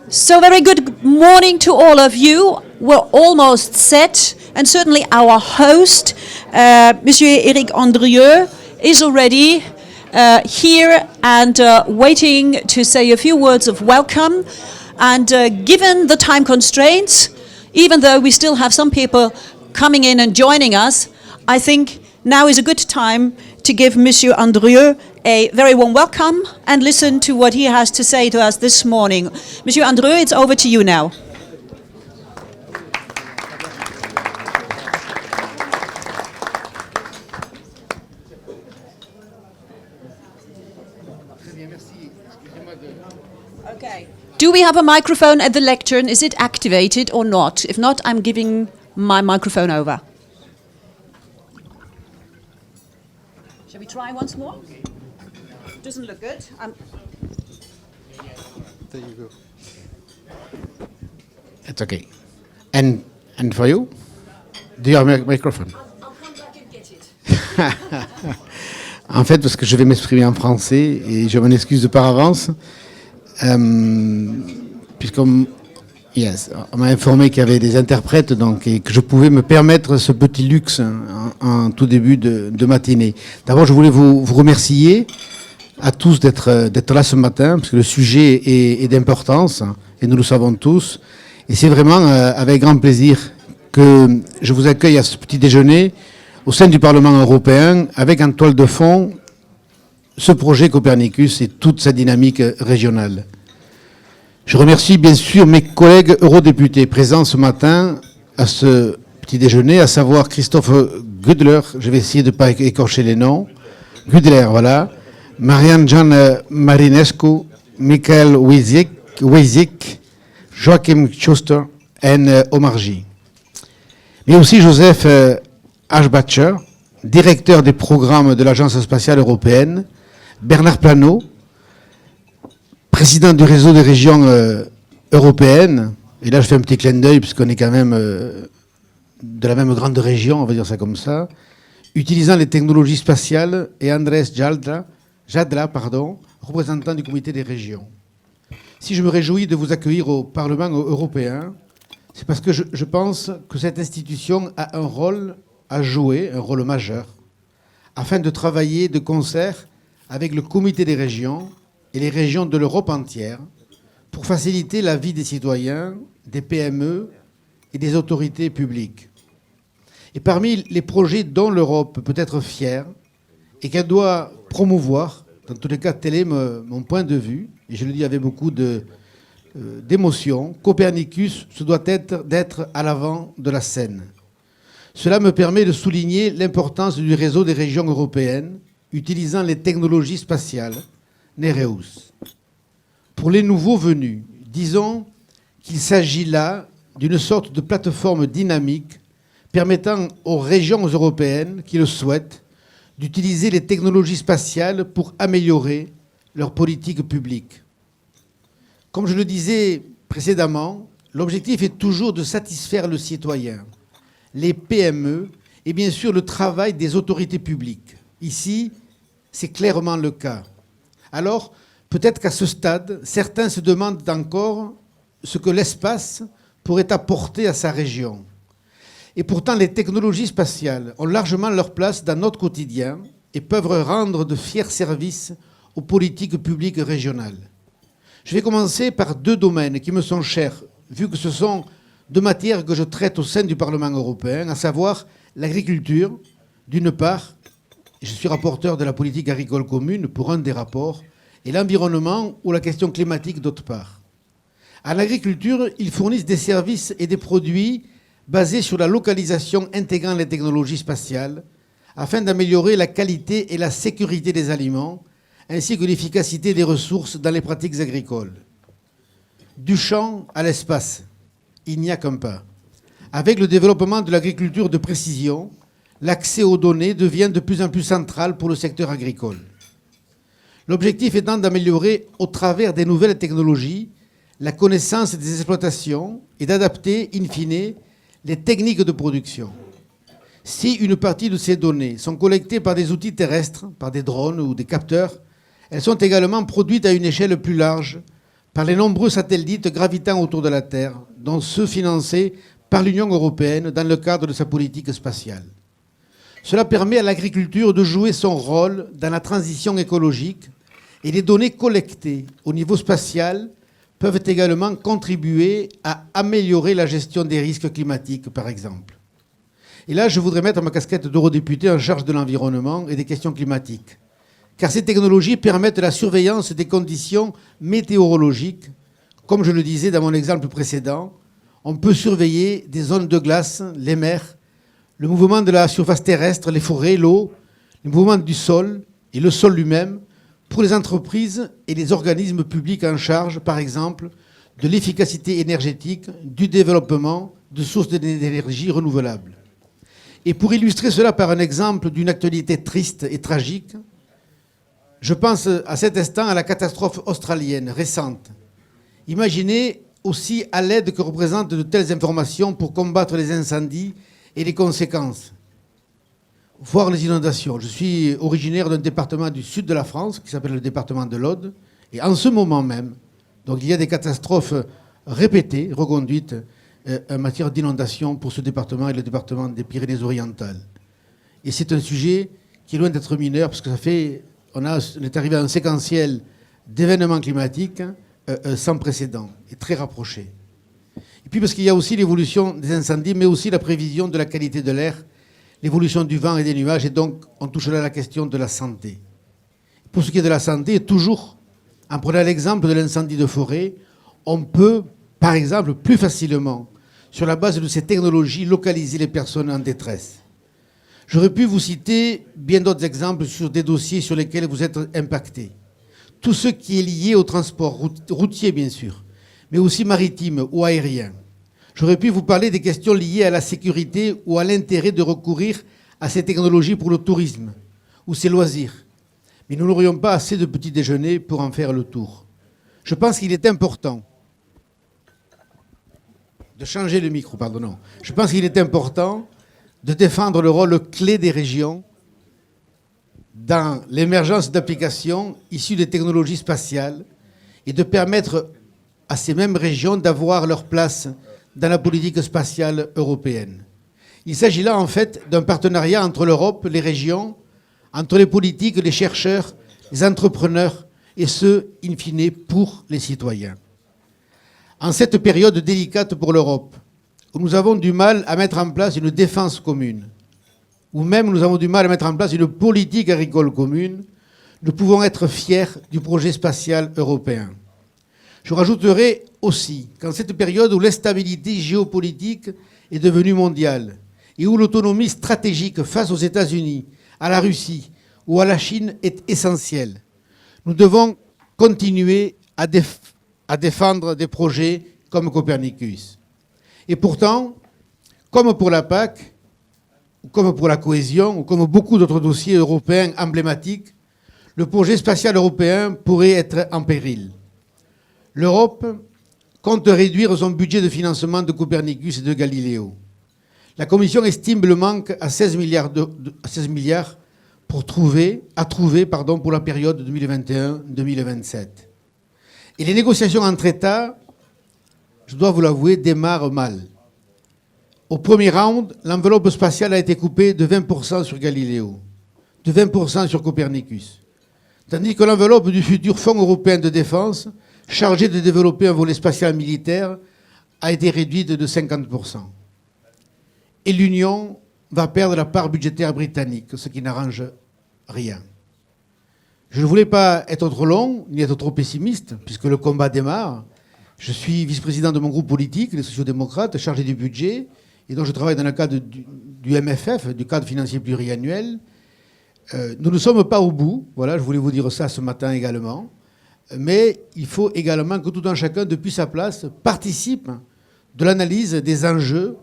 So very good morning to all of you. We're almost set, and certainly our host, Monsieur Eric Andrieux, is already here and waiting to say a few words of welcome. And given the time constraints, even though we still have some people coming in and joining us, I think now is a good time to give Monsieur Andrieux a very warm welcome and listen to what he has to say to us this morning. Monsieur Andrieux, it's over to you now. Okay. Do we have a microphone at the lectern? Is it activated or not? If not, I'm giving my microphone over. Shall we try once more? Doesn't look good. There you go. It's okay. And for you? Do you have a microphone? I'll come back and get it. En fait, parce que je vais m'exprimer en français et je m'en excuse de par avance, puisqu'on m'a informé qu'il y avait des interprètes donc, et que je pouvais me permettre ce petit luxe en tout début de matinée. D'abord, je voulais vous remercier à tous d'être là ce matin, parce que le sujet est d'importance, et nous le savons tous. Et c'est vraiment avec grand plaisir que je vous accueille à ce petit déjeuner au sein du Parlement européen, avec en toile de fond ce projet Copernicus et toute sa dynamique régionale. Je remercie bien sûr mes collègues eurodéputés présents ce matin à ce petit déjeuner, à savoir Christophe Gudler, je vais essayer de ne pas écorcher les noms, Gudler, voilà, Marianne-Jeanne Marinescu, Michael Wejcik, Joachim Schuster et Omar G. Mais aussi Joseph Ashbacher, directeur des programmes de l'Agence spatiale européenne, Bernard Plano, président du réseau des régions européennes, et là je fais un petit clin d'œil puisqu'on est quand même de la même grande région, on va dire ça comme ça, utilisant les technologies spatiales, et Andrés Jadla, représentant du comité des régions. Si je me réjouis de vous accueillir au Parlement européen, c'est parce que je pense que cette institution a un rôle à jouer, un rôle majeur, afin de travailler de concert avec le comité des régions et les régions de l'Europe entière pour faciliter la vie des citoyens, des PME et des autorités publiques. Et parmi les projets dont l'Europe peut être fière et qu'elle doit promouvoir, dans tous les cas tel est mon point de vue, et je le dis avec beaucoup d'émotion, Copernicus se doit d'être à l'avant de la scène. Cela me permet de souligner l'importance du réseau des régions européennes utilisant les technologies spatiales, NEREUS. Pour les nouveaux venus, disons qu'il s'agit là d'une sorte de plateforme dynamique permettant aux régions européennes qui le souhaitent d'utiliser les technologies spatiales pour améliorer leur politique publique. Comme je le disais précédemment, l'objectif est toujours de satisfaire le citoyen, les PME et bien sûr le travail des autorités publiques. Ici, c'est clairement le cas. Alors, peut-être qu'à ce stade, certains se demandent encore ce que l'espace pourrait apporter à sa région. Et pourtant, les technologies spatiales ont largement leur place dans notre quotidien et peuvent rendre de fiers services aux politiques publiques régionales. Je vais commencer par deux domaines qui me sont chers, vu que ce sont deux matières que je traite au sein du Parlement européen, à savoir l'agriculture, d'une part, et je suis rapporteur de la politique agricole commune pour un des rapports, et l'environnement ou la question climatique d'autre part. En agriculture, ils fournissent des services et des produits basés sur la localisation intégrant les technologies spatiales afin d'améliorer la qualité et la sécurité des aliments ainsi que l'efficacité des ressources dans les pratiques agricoles. Du champ à l'espace, il n'y a qu'un pas. Avec le développement de l'agriculture de précision, l'accès aux données devient de plus en plus central pour le secteur agricole. L'objectif étant d'améliorer, au travers des nouvelles technologies, la connaissance des exploitations et d'adapter, in fine, les techniques de production. Si une partie de ces données sont collectées par des outils terrestres, par des drones ou des capteurs, elles sont également produites à une échelle plus large par les nombreux satellites gravitant autour de la Terre, dont ceux financés par l'Union européenne dans le cadre de sa politique spatiale. Cela permet à l'agriculture de jouer son rôle dans la transition écologique et les données collectées au niveau spatial peuvent également contribuer à améliorer la gestion des risques climatiques, par exemple. Et là, je voudrais mettre ma casquette d'eurodéputé en charge de l'environnement et des questions climatiques, car ces technologies permettent la surveillance des conditions météorologiques. Comme je le disais dans mon exemple précédent, on peut surveiller des zones de glace, les mers, le mouvement de la surface terrestre, les forêts, l'eau, le mouvement du sol et le sol lui-même pour les entreprises et les organismes publics en charge, par exemple, de l'efficacité énergétique, du développement de sources d'énergie renouvelables. Et pour illustrer cela par un exemple d'une actualité triste et tragique, je pense à cet instant à la catastrophe australienne récente. Imaginez aussi à l'aide que représentent de telles informations pour combattre les incendies et les conséquences, voire les inondations. Je suis originaire d'un département du sud de la France qui s'appelle le département de l'Aude. Et en ce moment même, donc il y a des catastrophes répétées, reconduites en matière d'inondation pour ce département et le département des Pyrénées-Orientales. Et c'est un sujet qui est loin d'être mineur parce que on est arrivé à un séquentiel d'événements climatiques sans précédent et très rapprochés. Et puis parce qu'il y a aussi l'évolution des incendies, mais aussi la prévision de la qualité de l'air, l'évolution du vent et des nuages, et donc on touche là à la question de la santé. Pour ce qui est de la santé, toujours, en prenant l'exemple de l'incendie de forêt, on peut, par exemple, plus facilement, sur la base de ces technologies, localiser les personnes en détresse. J'aurais pu vous citer bien d'autres exemples sur des dossiers sur lesquels vous êtes impactés. Tout ce qui est lié au transport routier, bien sûr, mais aussi maritime ou aérien. J'aurais pu vous parler des questions liées à la sécurité ou à l'intérêt de recourir à ces technologies pour le tourisme ou ses loisirs. Mais nous n'aurions pas assez de petits déjeuners pour en faire le tour. Je pense qu'il est important de changer le micro, pardon. Je pense qu'il est important de défendre le rôle clé des régions dans l'émergence d'applications issues des technologies spatiales et de permettre à ces mêmes régions d'avoir leur place dans la politique spatiale européenne. Il s'agit là en fait d'un partenariat entre l'Europe, les régions, entre les politiques, les chercheurs, les entrepreneurs et ceux, in fine, pour les citoyens. En cette période délicate pour l'Europe, où nous avons du mal à mettre en place une défense commune, où même nous avons du mal à mettre en place une politique agricole commune, nous pouvons être fiers du projet spatial européen. Je rajouterai aussi qu'en cette période où l'instabilité géopolitique est devenue mondiale et où l'autonomie stratégique face aux États-Unis, à la Russie ou à la Chine est essentielle, nous devons continuer à défendre des projets comme Copernicus. Et pourtant, comme pour la PAC, comme pour la cohésion, ou comme beaucoup d'autres dossiers européens emblématiques, le projet spatial européen pourrait être en péril. L'Europe compte réduire son budget de financement de Copernicus et de Galileo. La Commission estime le manque à 16 milliards pour pour la période 2021-2027. Et les négociations entre États, je dois vous l'avouer, démarrent mal. Au premier round, l'enveloppe spatiale a été coupée de 20% sur Galileo, de 20% sur Copernicus, tandis que l'enveloppe du futur Fonds européen de défense, chargé de développer un volet spatial militaire, a été réduite de 50%. Et l'Union va perdre la part budgétaire britannique, ce qui n'arrange rien. Je ne voulais pas être trop long, ni être trop pessimiste, puisque le combat démarre. Je suis vice-président de mon groupe politique, les sociaux-démocrates, chargé du budget, et donc je travaille dans le cadre du MFF, du cadre financier pluriannuel. Nous ne sommes pas au bout, voilà, je voulais vous dire ça ce matin également, mais il faut également que tout un chacun, depuis sa place, participe de l'analyse des enjeux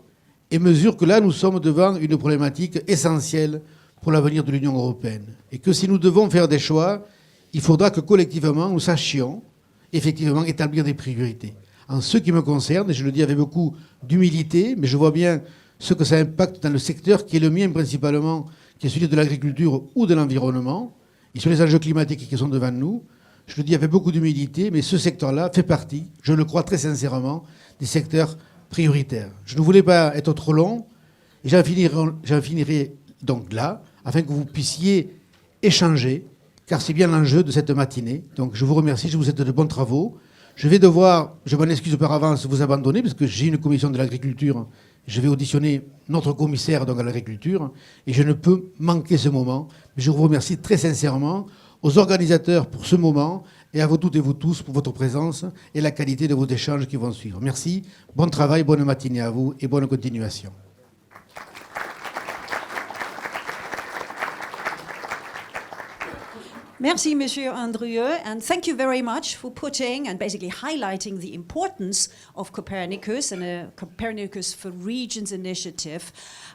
et mesure que là, nous sommes devant une problématique essentielle pour l'avenir de l'Union européenne. Et que si nous devons faire des choix, il faudra que collectivement, nous sachions effectivement établir des priorités. En ce qui me concerne, et je le dis avec beaucoup d'humilité, mais je vois bien ce que ça impacte dans le secteur qui est le mien principalement, qui est celui de l'agriculture ou de l'environnement, et sur les enjeux climatiques qui sont devant nous, Je le dis avec beaucoup d'humilité, mais ce secteur-là fait partie, je le crois très sincèrement, des secteurs prioritaires. Je ne voulais pas être trop long, et j'en finirai donc là, afin que vous puissiez échanger, car c'est bien l'enjeu de cette matinée. Donc je vous remercie, je vous souhaite de bons travaux. Je vais devoir, je m'en excuse par avance, vous abandonner, parce que j'ai une commission de l'agriculture. Je vais auditionner notre commissaire donc, à l'agriculture, et je ne peux manquer ce moment. Mais je vous remercie très sincèrement aux organisateurs pour ce moment, et à vous toutes et vous tous pour votre présence et la qualité de vos échanges qui vont suivre. Merci, bon travail, bonne matinée à vous, et bonne continuation. Merci, Monsieur Andrieux, and thank you very much for putting and basically highlighting the importance of Copernicus and a Copernicus4regions initiative.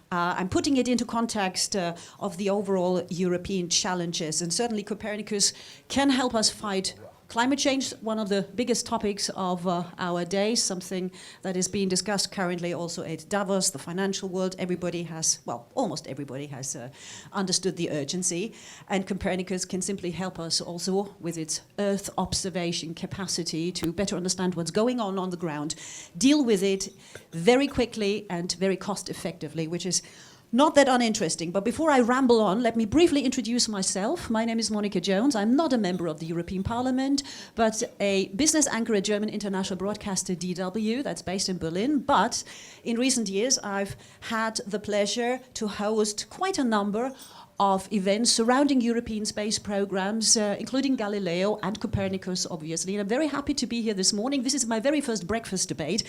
I'm putting it into context of the overall European challenges, and certainly Copernicus can help us fight climate change, one of the biggest topics of our days, something that is being discussed currently also at Davos, the financial world. Everybody has, well, almost everybody has understood the urgency. And Copernicus can simply help us also with its Earth observation capacity to better understand what's going on the ground, deal with it very quickly and very cost effectively, which is not that uninteresting. But before I ramble on, let me briefly introduce myself. My name is Monica Jones. I'm not a member of the European Parliament, but a business anchor at German international broadcaster DW, that's based in Berlin. But in recent years, I've had the pleasure to host quite a number of events surrounding European space programs, including Galileo and Copernicus, obviously. And I'm very happy to be here this morning. This is my very first breakfast debate.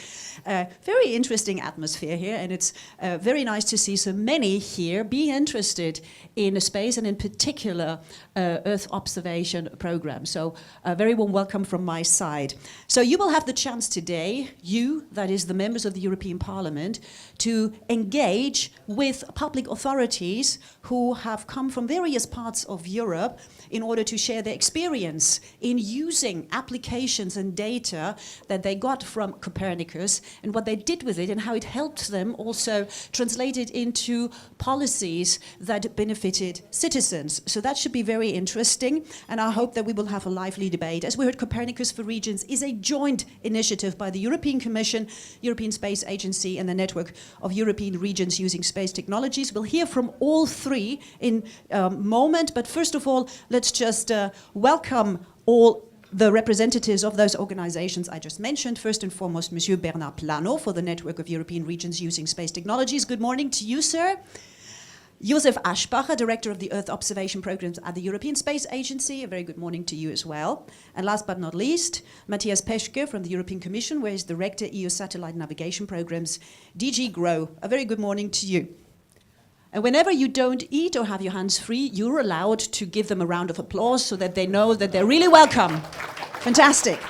Very interesting atmosphere here, and it's very nice to see so many here being interested in space and in particular Earth observation programs. So a very warm welcome from my side. So you will have the chance today, you, that is the members of the European Parliament, to engage with public authorities who have come from various parts of Europe in order to share their experience in using applications and data that they got from Copernicus and what they did with it and how it helped them also translate it into policies that benefited citizens. So that should be very interesting, and I hope that we will have a lively debate. As we heard, Copernicus4regions is a joint initiative by the European Commission, European Space Agency, and the network of European regions using space technologies. We'll hear from all three in a moment, but first of all, let's just welcome all the representatives of those organizations I just mentioned. First and foremost, Monsieur Bernard Plano for the Network of European Regions Using Space Technologies. Good morning to you, sir. Josef Aschbacher, Director of the Earth Observation Programs at the European Space Agency. A very good morning to you as well. And last but not least, Matthias Peschke from the European Commission, where he's Director EU Satellite Navigation Programs, DG GROW. A very good morning to you. And whenever you don't eat or have your hands free, you're allowed to give them a round of applause so that they know that they're really welcome. Fantastic.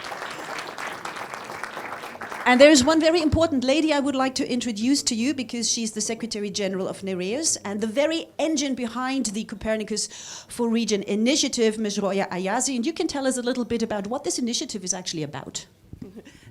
And there is one very important lady I would like to introduce to you because she's the Secretary General of NEREUS and the very engine behind the Copernicus4regions initiative, Ms. Roya Ayazi. And you can tell us a little bit about what this initiative is actually about.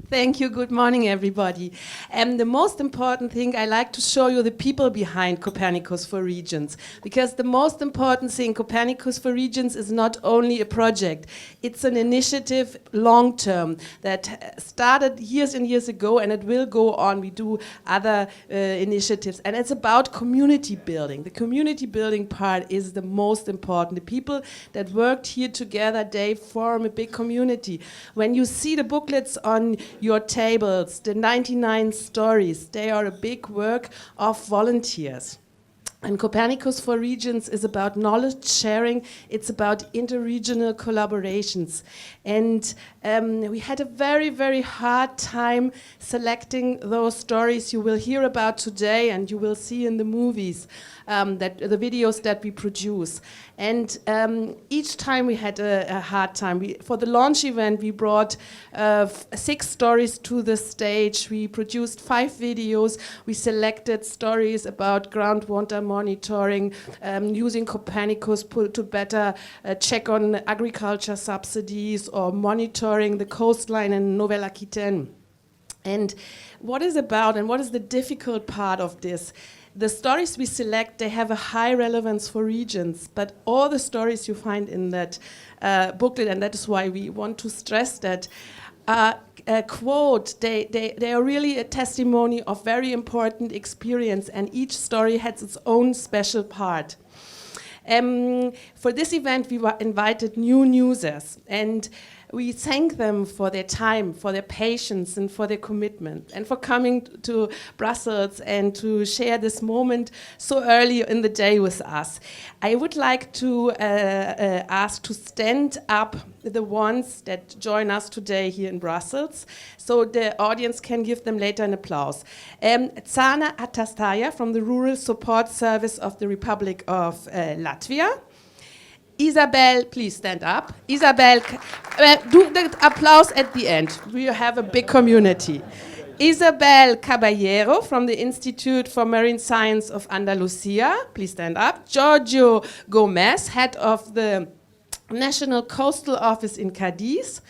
Thank you. Good morning, everybody. The most important thing, I like to show you the people behind Copernicus4regions, because the most important thing, Copernicus4regions is not only a project, it's an initiative long-term that started years and years ago, and it will go on. We do other initiatives, and it's about community building. The community building part is the most important. The people that worked here together, they form a big community. When you see the booklets on your tables, the 99 stories, they are a big work of volunteers. And Copernicus4regions is about knowledge sharing, it's about interregional collaborations. And we had a very, very hard time selecting those stories you will hear about today and you will see in the movies, the videos that we produce. And each time we had a hard time. For the launch event, we brought 6 stories to the stage. We produced 5 videos. We selected stories about groundwater monitoring, using Copernicus to better check on agriculture subsidies or monitoring the coastline in Nouvelle-Aquitaine. And what is about and what is the difficult part of this? the stories we select, they have a high relevance for regions, but all the stories you find in that booklet, and that is why we want to stress that, quote, they are really a testimony of very important experience, and each story has its own special part. For this event, we were invited new users, and we thank them for their time, for their patience, and for their commitment, and for coming to Brussels and to share this moment so early in the day with us. I would like to ask to stand up the ones that join us today here in Brussels, so the audience can give them later an applause. Tsana Atastaya from the Rural Support Service of the Republic of Latvia. Isabel, please stand up. Isabel, do the applause at the end. We have a big community. Isabel Caballero from the Institute for Marine Science of Andalusia, please stand up. Giorgio Gomez, head of the National Coastal Office in Cadiz.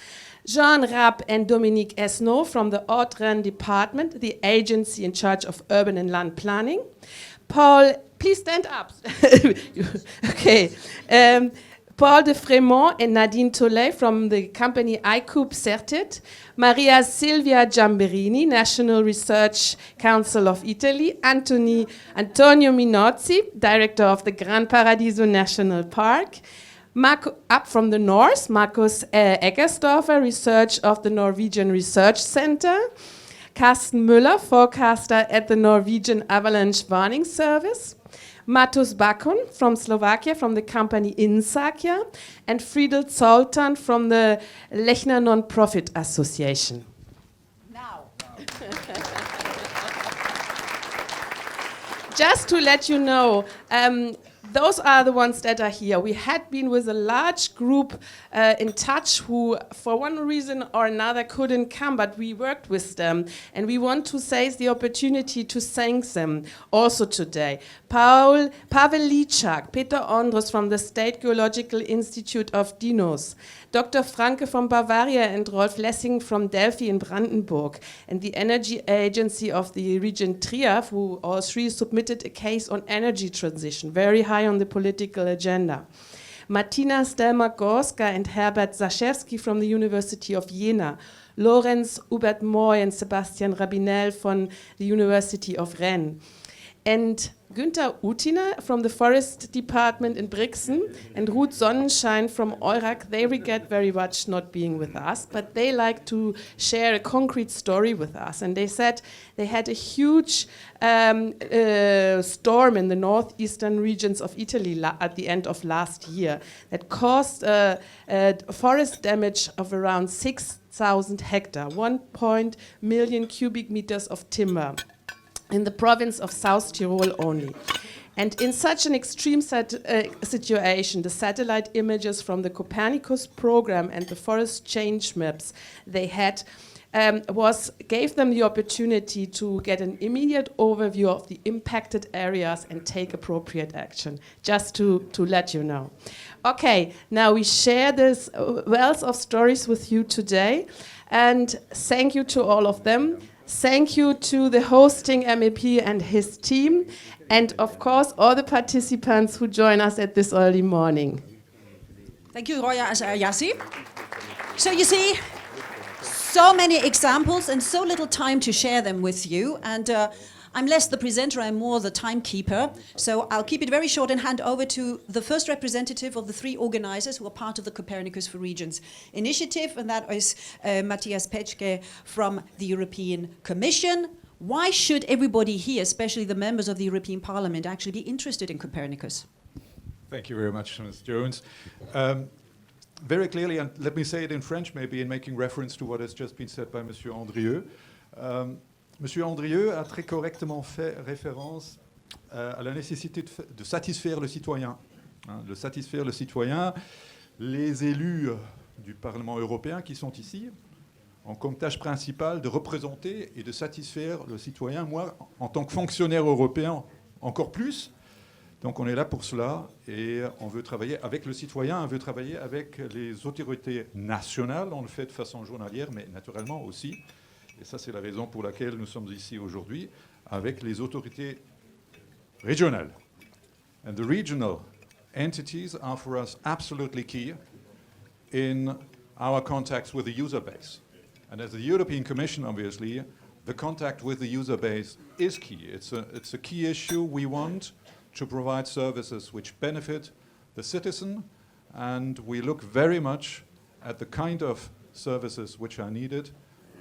Jean Rapp and Dominique Esnault from the Haute-Rhône Department, the agency in charge of urban and land planning. Paul, please stand up. Okay. Paul de Fremont and Nadine Tollet from the company iCoop Certit. Maria Silvia Giamberini, National Research Council of Italy. Antonio Minozzi, director of the Gran Paradiso National Park. Up from the north, Markus Eggersdorfer, research of the Norwegian Research Center. Carsten Müller, forecaster at the Norwegian Avalanche Warning Service. Matus Bakun from Slovakia, from the company Insakia. And Friedel Zoltan from the Lechner Non-Profit Association. Now. Just to let you know, those are the ones that are here. We had been with a large group in touch who, for one reason or another, couldn't come, but we worked with them. And we want to seize the opportunity to thank them also today. Pavel Lichak, Peter Ondros from the State Geological Institute of Dinos, Dr. Franke from Bavaria and Rolf Lessing from Delphi in Brandenburg, and the Energy Agency of the region Triaf, who all three submitted a case on energy transition, very high on the political agenda. Martina Stelmach-Gorska and Herbert Zaszewski from the University of Jena, Lorenz Hubert-Moy and Sebastian Rabinel from the University of Rennes, and Günther Utina from the Forest Department in Brixen, and Ruth Sonnenschein from EURAC. They regret very much not being with us, but they like to share a concrete story with us. And they said they had a huge storm in the northeastern regions of Italy at the end of last year that caused forest damage of around 6,000 hectares, 1 million cubic meters of timber in the province of South Tyrol only. And in such an extreme situation, the satellite images from the Copernicus program and the forest change maps they had gave them the opportunity to get an immediate overview of the impacted areas and take appropriate action, just to let you know. Okay, now we share this wealth of stories with you today, and thank you to all of them. Thank you to the hosting MEP and his team, and of course all the participants who join us at this early morning. Thank you, Roya Yassi. So you see, so many examples and so little time to share them with you. And I'm less the presenter, I'm more the timekeeper. So I'll keep it very short and hand over to the first representative of the three organizers who are part of the Copernicus4regions initiative, and that is Matthias Petschke from the European Commission. Why should everybody here, especially the members of the European Parliament, actually be interested in Copernicus? Thank you very much, Ms. Jones. Very clearly, and let me say it in French maybe, in making reference to what has just been said by Monsieur Andrieux. Monsieur Andrieux a très correctement fait référence à la nécessité de satisfaire le citoyen. De satisfaire le citoyen. Les élus du Parlement européen qui sont ici ont comme tâche principale de représenter et de satisfaire le citoyen. Moi, en tant que fonctionnaire européen, encore plus. Donc on est là pour cela et on veut travailler avec le citoyen, on veut travailler avec les autorités nationales. On le fait de façon journalière, mais naturellement aussi. Et ça, c'est la raison pour laquelle nous sommes ici aujourd'hui, avec les autorités régionales. And the regional entities are for us absolutely key in our contacts with the user base. And as the European Commission, obviously, the contact with the user base is key. It's a key issue. We want to provide services which benefit the citizen, and we look very much at the kind of services which are needed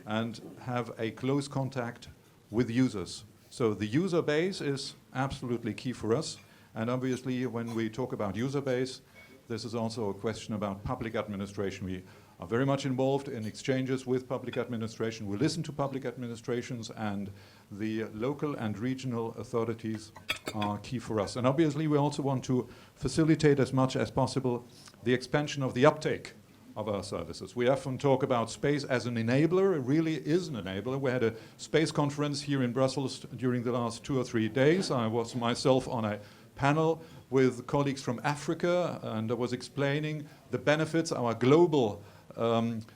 and have a close contact with users. So the user base is absolutely key for us. And obviously, when we talk about user base, this is also a question about public administration. We are very much involved in exchanges with public administration. We listen to public administrations, and the local and regional authorities are key for us. And obviously, we also want to facilitate as much as possible the expansion of the uptake of our services. We often talk about space as an enabler. It really is an enabler. We had a space conference here in Brussels during the last 2 or 3 days. I was myself on a panel with colleagues from Africa, and I was explaining the benefits our global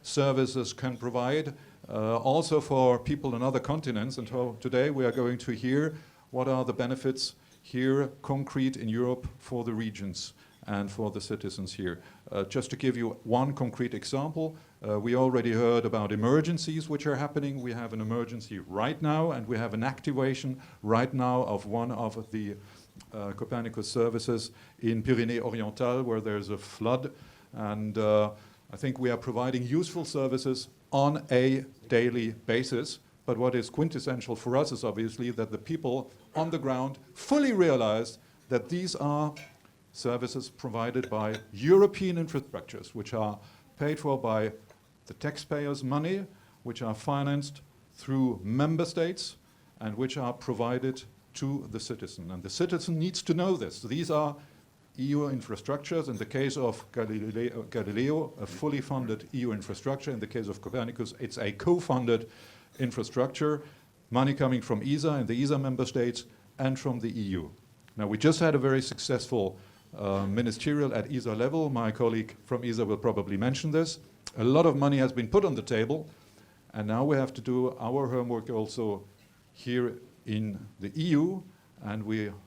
services can provide also for people on other continents. And so today we are going to hear what are the benefits here concrete in Europe for the regions and for the citizens here. Just to give you one concrete example, we already heard about emergencies which are happening. We have an emergency right now, and we have an activation right now of one of the Copernicus services in Pyrénées-Orientales, where there's a flood. And I think we are providing useful services on a daily basis. But what is quintessential for us is obviously that the people on the ground fully realize that these are services provided by European infrastructures, which are paid for by the taxpayers' money, which are financed through member states, and which are provided to the citizen. And the citizen needs to know this. These are EU infrastructures. In the case of Galileo, a fully funded EU infrastructure. In the case of Copernicus, it's a co-funded infrastructure, money coming from ESA and the ESA member states and from the EU. Now, we just had a very successful ministerial at ESA level. My colleague from ESA will probably mention this. A lot of money has been put on the table, and now we have to do our homework also here in the EU, and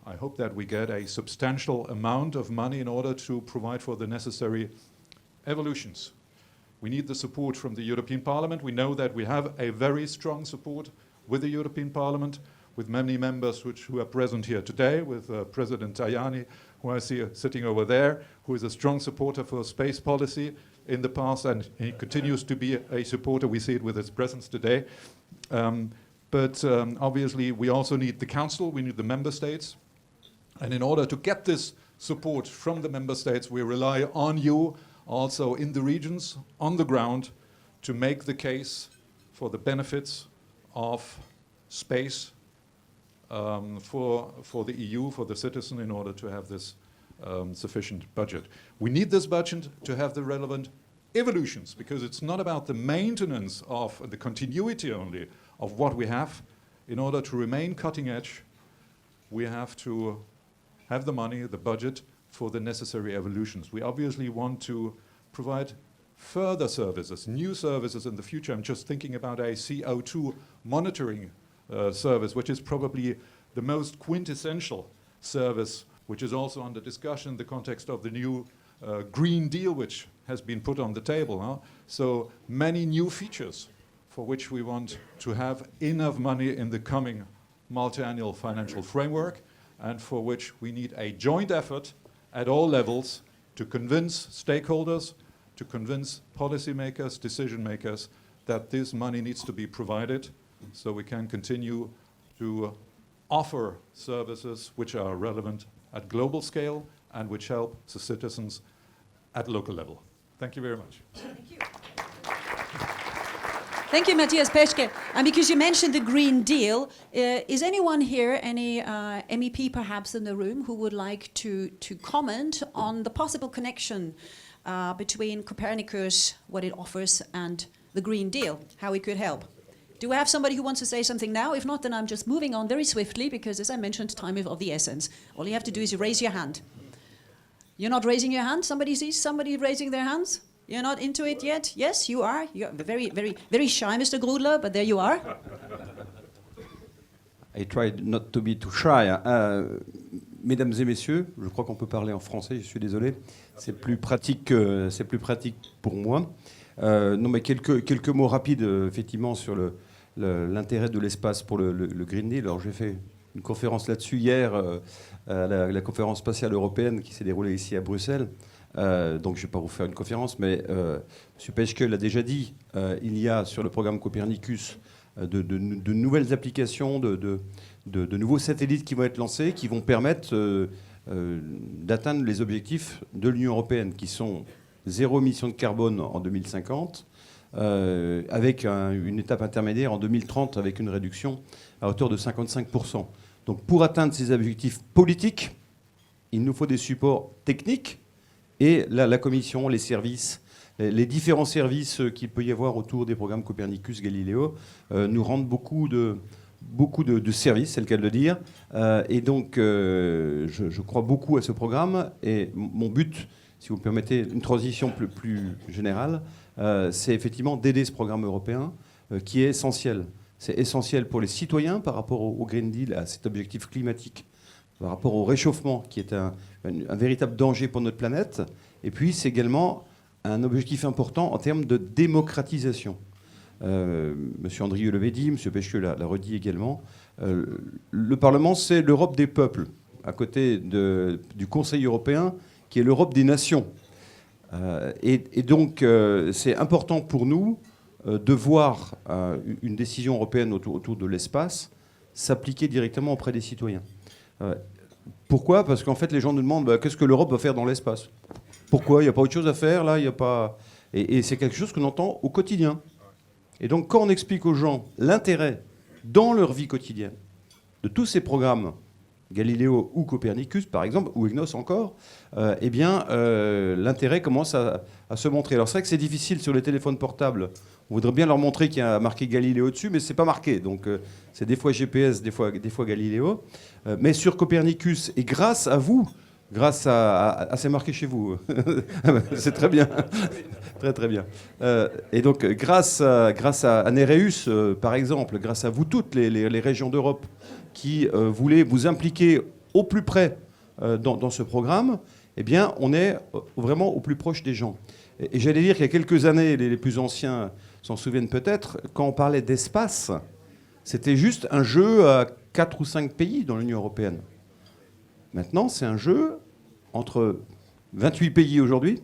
I hope that we get a substantial amount of money in order to provide for the necessary evolutions. We need the support from the European Parliament. We know that we have a very strong support with the European Parliament, with many members who are present here today, with President Tajani, who I see sitting over there, who is a strong supporter for space policy in the past, and he continues to be a supporter. We see it with his presence today. But obviously, we also need the Council, we need the Member States. And in order to get this support from the Member States, we rely on you also in the regions, on the ground, to make the case for the benefits of space for the EU, for the citizen, in order to have this sufficient budget. We need this budget to have the relevant evolutions, because it's not about the maintenance of the continuity only of what we have. In order to remain cutting edge, we have to have the money, the budget, for the necessary evolutions. We obviously want to provide further services, new services in the future. I'm just thinking about a CO2 monitoring service, which is probably the most quintessential service, which is also under discussion in the context of the new Green Deal, which has been put on the table. Huh? So many new features for which we want to have enough money in the coming multi-annual financial framework, and for which we need a joint effort at all levels to convince stakeholders, to convince policymakers, decision makers, that this money needs to be provided so we can continue to offer services which are relevant at global scale and which help the citizens at local level. Thank you very much. Thank you. Thank you, Matthias Peschke. And because you mentioned the Green Deal, is anyone here, any MEP perhaps in the room, who would like to comment on the possible connection between Copernicus, what it offers, and the Green Deal, how it could help? Do we have somebody who wants to say something now? If not, then I'm just moving on very swiftly, because as I mentioned, time is of the essence. All you have to do is raise your hand. You're not raising your hand? Somebody sees somebody raising their hands? You're not into it yet? Yes, you are. You're very, very, very shy, Mr. Grudler, but there you are. I tried not to be too shy. Mesdames et messieurs, je crois qu'on peut parler en français, je suis désolé, c'est plus pratique pour moi. Non, mais quelques mots rapides, effectivement, sur l'intérêt de l'espace pour le Green Deal. Alors, j'ai fait une conférence là-dessus hier, à la conférence spatiale européenne qui s'est déroulée ici à Bruxelles. Donc, je ne vais pas vous faire une conférence, mais M. Peschke l'a déjà dit, il y a sur le programme Copernicus de nouvelles applications, de nouveaux satellites qui vont être lancés, qui vont permettre d'atteindre les objectifs de l'Union européenne, qui sont 0 émission de carbone en 2050, avec une étape intermédiaire en 2030, avec une réduction à hauteur de 55%. Donc pour atteindre ces objectifs politiques, il nous faut des supports techniques, et la Commission, les services, les différents services qu'il peut y avoir autour des programmes Copernicus, Galileo, nous rendent beaucoup de services, c'est le cas de le dire. Et donc, je crois beaucoup à ce programme. Et mon but, si vous me permettez une transition plus générale, c'est effectivement d'aider ce programme européen qui est essentiel. C'est essentiel pour les citoyens par rapport au Green Deal, à cet objectif climatique, par rapport au réchauffement qui est un véritable danger pour notre planète. Et puis, c'est également un objectif important en termes de démocratisation. Monsieur Andrieux l'avait dit, Monsieur Peschke l'a redit également. Le Parlement, c'est l'Europe des peuples, à côté du Conseil européen, qui est l'Europe des nations. Et donc, c'est important pour nous de voir une décision européenne autour de l'espace s'appliquer directement auprès des citoyens. Pourquoi ? Parce qu'en fait, les gens nous demandent qu'est-ce que l'Europe va faire dans l'espace ? Pourquoi ? Il n'y a pas autre chose à faire, là, il y a pas... Et c'est quelque chose qu'on entend au quotidien. Et donc, quand on explique aux gens l'intérêt dans leur vie quotidienne de tous ces programmes, Galileo ou Copernicus, par exemple, ou EGNOS encore, eh bien, l'intérêt commence à se montrer. Alors, c'est vrai que c'est difficile sur les téléphones portables. On voudrait bien leur montrer qu'il y a marqué Galileo dessus, mais ce n'est pas marqué. Donc, c'est des fois GPS, des fois Galileo. Mais sur Copernicus, et grâce à vous, c'est marqué chez vous. C'est très bien. Très, très bien. Et donc, grâce à NEREUS, par exemple, grâce à vous toutes, les régions d'Europe qui voulaient vous impliquer au plus près dans ce programme, eh bien, on est vraiment au plus proche des gens. Et j'allais dire qu'il y a quelques années, les plus anciens s'en souviennent peut-être, quand on parlait d'espace, c'était juste un jeu à 4 ou 5 pays dans l'Union européenne. Maintenant, c'est un jeu entre 28 pays aujourd'hui,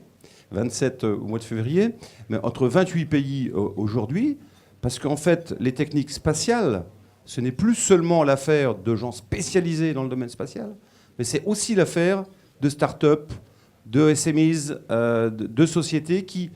27 au mois de février, mais entre 28 pays aujourd'hui, parce qu'en fait, les techniques spatiales, ce n'est plus seulement l'affaire de gens spécialisés dans le domaine spatial, mais c'est aussi l'affaire de start-up, de SMEs, de sociétés qui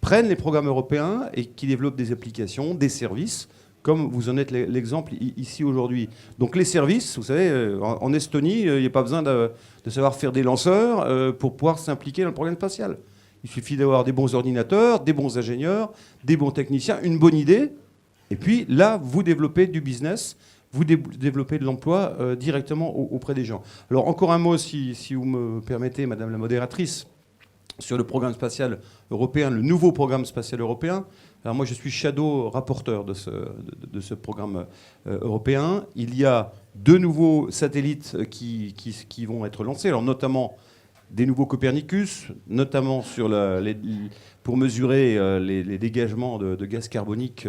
prennent les programmes européens et qui développent des applications, des services, comme vous en êtes l'exemple ici aujourd'hui. Donc les services, vous savez, en Estonie, il n'y a pas besoin de savoir faire des lanceurs pour pouvoir s'impliquer dans le programme spatial. Il suffit d'avoir des bons ordinateurs, des bons ingénieurs, des bons techniciens, une bonne idée, et puis là, vous développez du business, vous développez de l'emploi directement auprès des gens. Alors encore un mot, si vous me permettez, Madame la modératrice, sur le programme spatial européen, le nouveau programme spatial européen. Alors moi, je suis shadow rapporteur de ce programme européen. Il y a 2 nouveaux satellites qui vont être lancés, alors notamment des nouveaux Copernicus, notamment pour mesurer les dégagements de gaz carbonique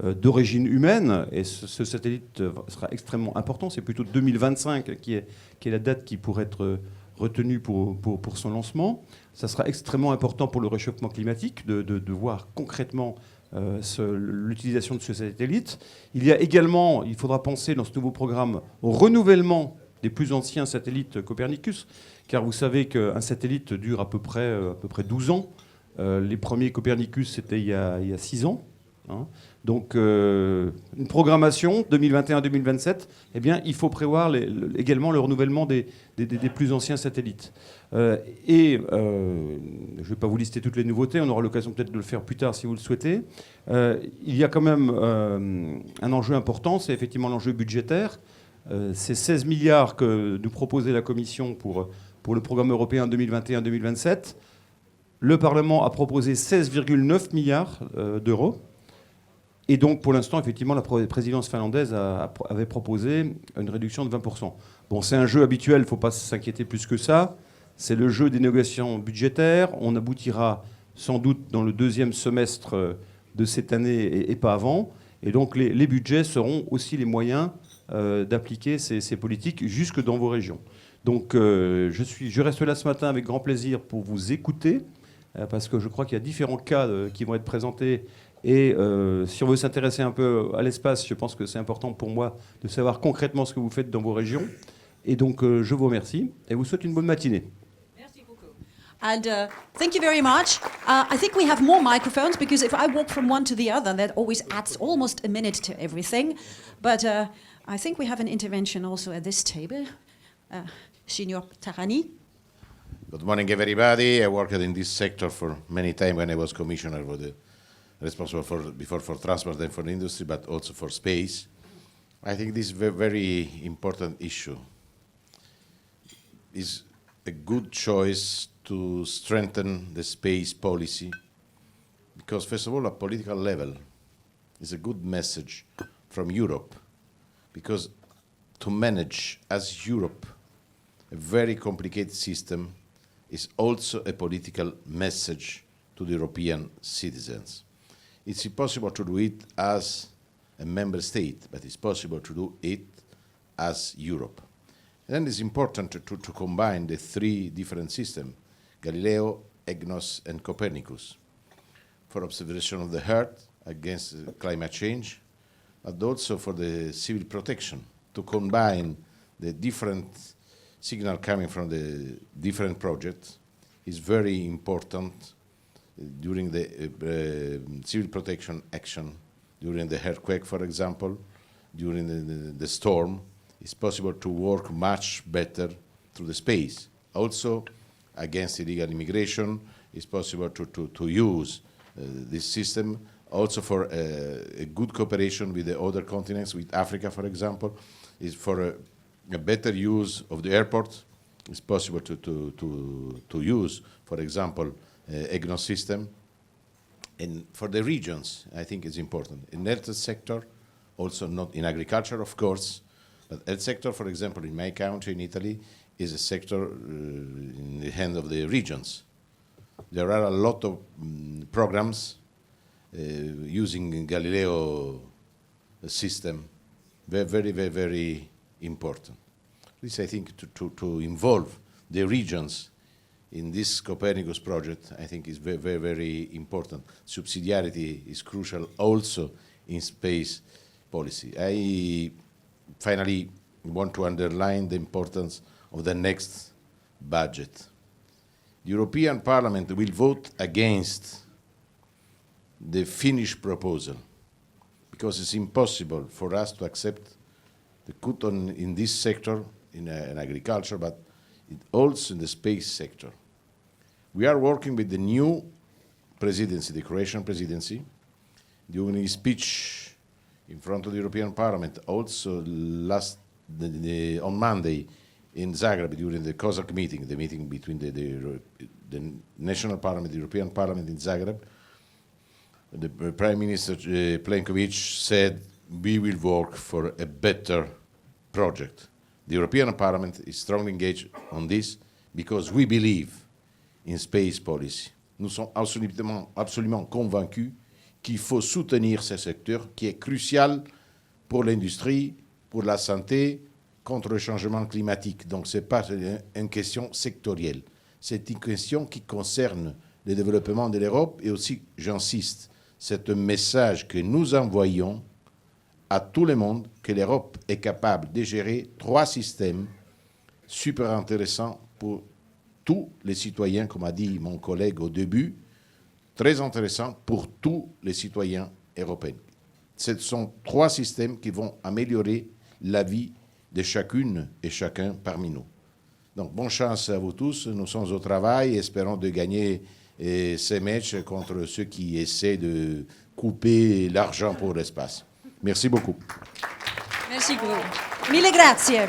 d'origine humaine. Et ce satellite sera extrêmement important. C'est plutôt 2025 qui est la date qui pourrait être retenue pour son lancement. Ça sera extrêmement important pour le réchauffement climatique de voir concrètement l'utilisation de ce satellite. Il y a également, il faudra penser dans ce nouveau programme au renouvellement des plus anciens satellites Copernicus, car vous savez qu'un satellite dure à peu près 12 ans. Les premiers Copernicus, c'était il y a 6 ans. Hein. Donc, une programmation 2021-2027, eh bien, il faut prévoir également le renouvellement des plus anciens satellites. Je ne vais pas vous lister toutes les nouveautés, on aura l'occasion peut-être de le faire plus tard si vous le souhaitez. Il y a quand même un enjeu important, c'est effectivement l'enjeu budgétaire. C'est 16 milliards que nous proposait la Commission pour le programme européen 2021-2027. Le Parlement a proposé 16,9 milliards d'euros. Et donc, pour l'instant, effectivement, la présidence finlandaise avait proposé une réduction de 20%. Bon, c'est un jeu habituel, il ne faut pas s'inquiéter plus que ça. C'est le jeu des négociations budgétaires. On aboutira sans doute dans le deuxième semestre de cette année et pas avant. Et donc, les budgets seront aussi les moyens d'appliquer ces politiques jusque dans vos régions. Donc, je reste là ce matin avec grand plaisir pour vous écouter, parce que je crois qu'il y a différents cas qui vont être présentés. Et si on veut s'intéresser un peu à l'espace, je pense que c'est important pour moi de savoir concrètement ce que vous faites dans vos régions. Et donc, je vous remercie et vous souhaite une bonne matinée. Merci beaucoup. And thank you very much. I think we have more microphones, because if I walk from one to the other, that always adds almost a minute to everything. But I think we have an intervention also at this table. Signor Tarani. Good morning, everybody. I worked in this sector for many times when I was commissioner for the responsible before for transport and for industry, but also for space. I think this is a very important issue. Is a good choice to strengthen the space policy, because first of all, at political level, is a good message from Europe, because to manage as Europe a very complicated system is also a political message to the European citizens. It's impossible to do it as a member state, but it's possible to do it as Europe. And then it's important to combine the three different systems, Galileo, EGNOS, and Copernicus, for observation of the Earth against climate change, but also for the civil protection, to combine the different signal coming from the different projects is very important during the civil protection action, during the earthquake, for example, during the storm. It's possible to work much better through the space. Also, against illegal immigration, it's possible to use this system also for a good cooperation with the other continents, with Africa, for example, is for a better use of the airport. It's possible to use, for example, EGNOS system. And for the regions, I think it's important. In the health sector, also not in agriculture, of course, but health sector, for example, in my country, in Italy, is a sector in the hand of the regions. There are a lot of programs using Galileo system, very, very, very important. This, I think, to involve the regions in this Copernicus project, I think is very, very, very important. Subsidiarity is crucial also in space policy. I finally want to underline the importance of the next budget. The European Parliament will vote against the Finnish proposal because it's impossible for us to accept the cut in this sector, in agriculture, but also in the space sector. We are working with the new presidency, the Croatian presidency. During his speech in front of the European Parliament, also on Monday in Zagreb during the COSAC meeting, the meeting between the National Parliament, the European Parliament in Zagreb, the Prime Minister Plenković said, we will work for a better project. The European Parliament is strongly engaged on this because we believe in space policy. Nous sommes absolument convaincus qu'il faut soutenir ce secteur qui est crucial pour l'industrie, pour la santé, contre le changement climatique. Donc ce n'est pas une question sectorielle. C'est une question qui concerne le développement de l'Europe et aussi, j'insiste, c'est un message que nous envoyons à tout le monde que l'Europe est capable de gérer 3 systèmes super intéressants pour tous les citoyens, comme a dit mon collègue au début, très intéressants pour tous les citoyens européens. Ce sont 3 systèmes qui vont améliorer la vie de chacune et chacun parmi nous. Donc, bonne chance à vous tous. Nous sommes au travail et espérons de gagner ces matchs contre ceux qui essaient de couper l'argent pour l'espace. Merci beaucoup. Merci beaucoup. Mille grazie.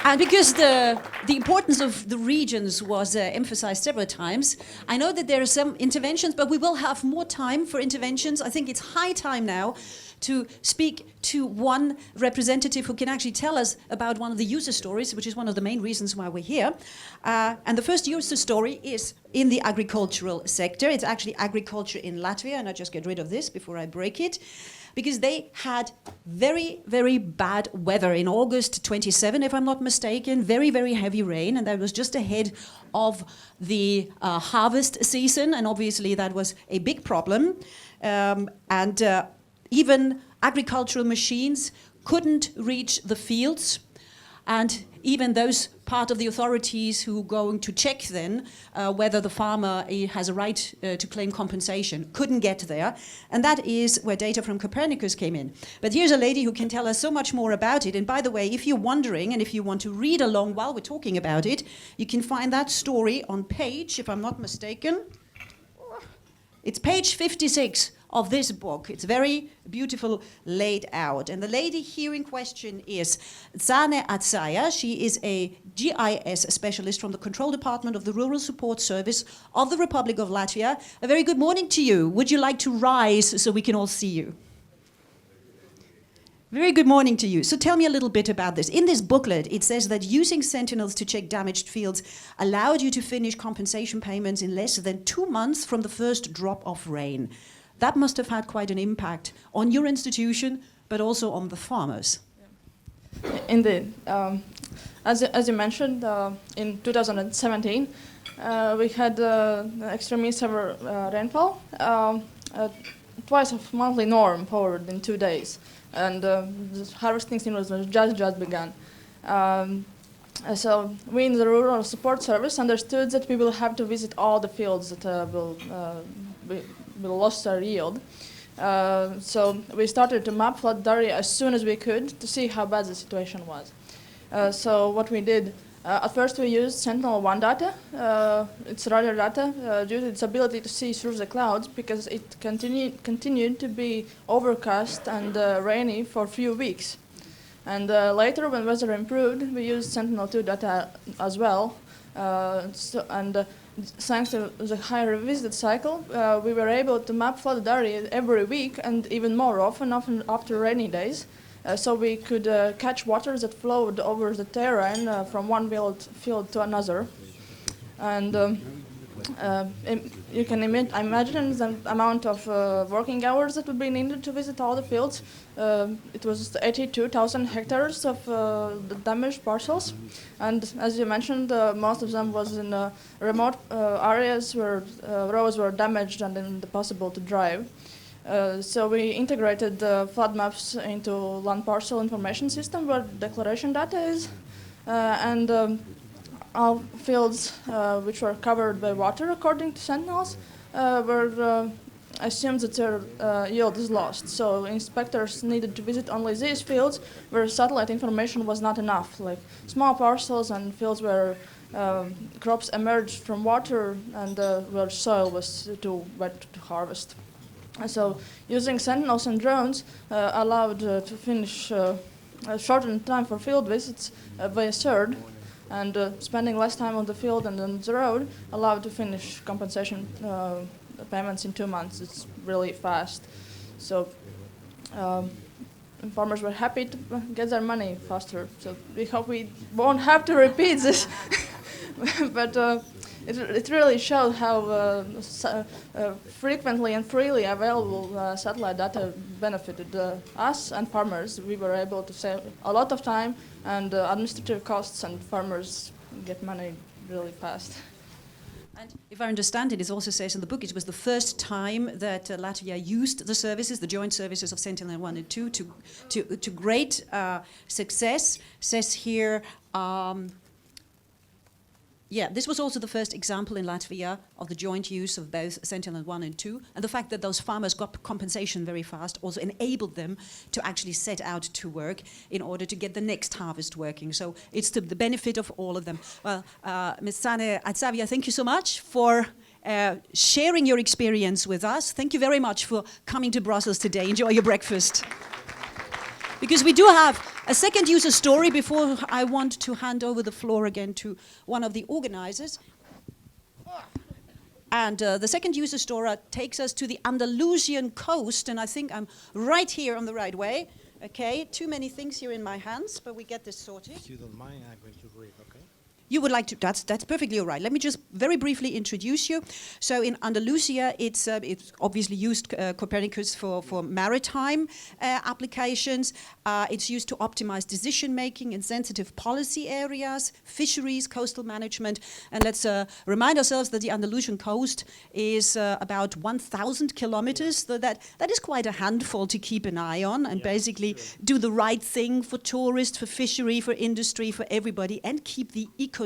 And because the importance of the regions was emphasized several times, I know that there are some interventions, but we will have more time for interventions. I think it's high time now to speak to one representative who can actually tell us about one of the user stories, which is one of the main reasons why we're here. And the first user story is in the agricultural sector. It's actually agriculture in Latvia, and I just get rid of this before I break it. Because they had very, very bad weather in August 27, if I'm not mistaken, very, very heavy rain, and that was just ahead of the harvest season, and obviously that was a big problem. Even agricultural machines couldn't reach the fields, and even those part of the authorities who are going to check then whether the farmer has a right to claim compensation couldn't get there. And that is where data from Copernicus came in. But here's a lady who can tell us so much more about it. And by the way, if you're wondering and if you want to read along while we're talking about it, you can find that story on page, if I'm not mistaken, it's page 56 of this book. It's very beautiful laid out. And the lady here in question is Zane Atsaya. She is a GIS specialist from the Control Department of the Rural Support Service of the Republic of Latvia. A very good morning to you. Would you like to rise so we can all see you? Very good morning to you. So tell me a little bit about this. In this booklet, it says that using sentinels to check damaged fields allowed you to finish compensation payments in less than 2 months from the first drop of rain. That must have had quite an impact on your institution, but also on the farmers. Indeed. As you mentioned, in 2017, we had extremely severe rainfall, twice of monthly norm poured in 2 days, and the harvesting season was just begun. So we in the Rural Support Service understood that we will have to visit all the fields that will lost their yield. So we started to map flood area as soon as we could to see how bad the situation was. So what we did, at first we used Sentinel-1 data. It's radar data due to its ability to see through the clouds because it continued to be overcast and rainy for a few weeks. And later when weather improved, we used Sentinel-2 data as well. Thanks to the high revisited cycle, we were able to map flooded area every week and even more often after rainy days. So we could catch water that flowed over the terrain from one field to another. And you can imagine the amount of working hours that would be needed to visit all the fields. It was 82,000 hectares of the damaged parcels. And as you mentioned, most of them was in remote areas where roads were damaged and impossible to drive. So we integrated the flood maps into land parcel information system where declaration data is. All fields which were covered by water according to Sentinels were assumed that their yield is lost. So inspectors needed to visit only these fields where satellite information was not enough, like small parcels and fields where crops emerged from water and where soil was too wet to harvest. So using Sentinels and drones allowed to finish a shortened time for field visits by a third, and spending less time on the field and on the road allowed to finish compensation payments in 2 months. It's really fast. So farmers were happy to get their money faster. So we hope we won't have to repeat this. But it really showed how frequently and freely available satellite data benefited us and farmers. We were able to save a lot of time and administrative costs, and farmers get money really fast. And if I understand it also says in the book, it was the first time that Latvia used the services, the joint services of Sentinel-1 and 2 to great success. Says here, this was also the first example in Latvia of the joint use of both Sentinel-1 and 2, and the fact that those farmers got compensation very fast also enabled them to actually set out to work in order to get the next harvest working. So it's to the benefit of all of them. Well, Ms. Zane Atsaya, thank you so much for sharing your experience with us. Thank you very much for coming to Brussels today. Enjoy your breakfast. Because we do have A second user story before I want to hand over the floor again to one of the organizers. And the second user story takes us to the Andalusian coast, and I think I'm right here on the right way. Okay, too many things here in my hands, but we get this sorted. If you don't mind, I'm going to read, okay? You would like to, that's perfectly all right. Let me just very briefly introduce you. So in Andalusia, it's obviously used Copernicus for maritime applications. It's used to optimize decision making in sensitive policy areas, fisheries, coastal management. And let's remind ourselves that the Andalusian coast is about 1,000 kilometers. So that is quite a handful to keep an eye on and basically do the right thing for tourists, for fishery, for industry, for everybody, and keep the ecosystem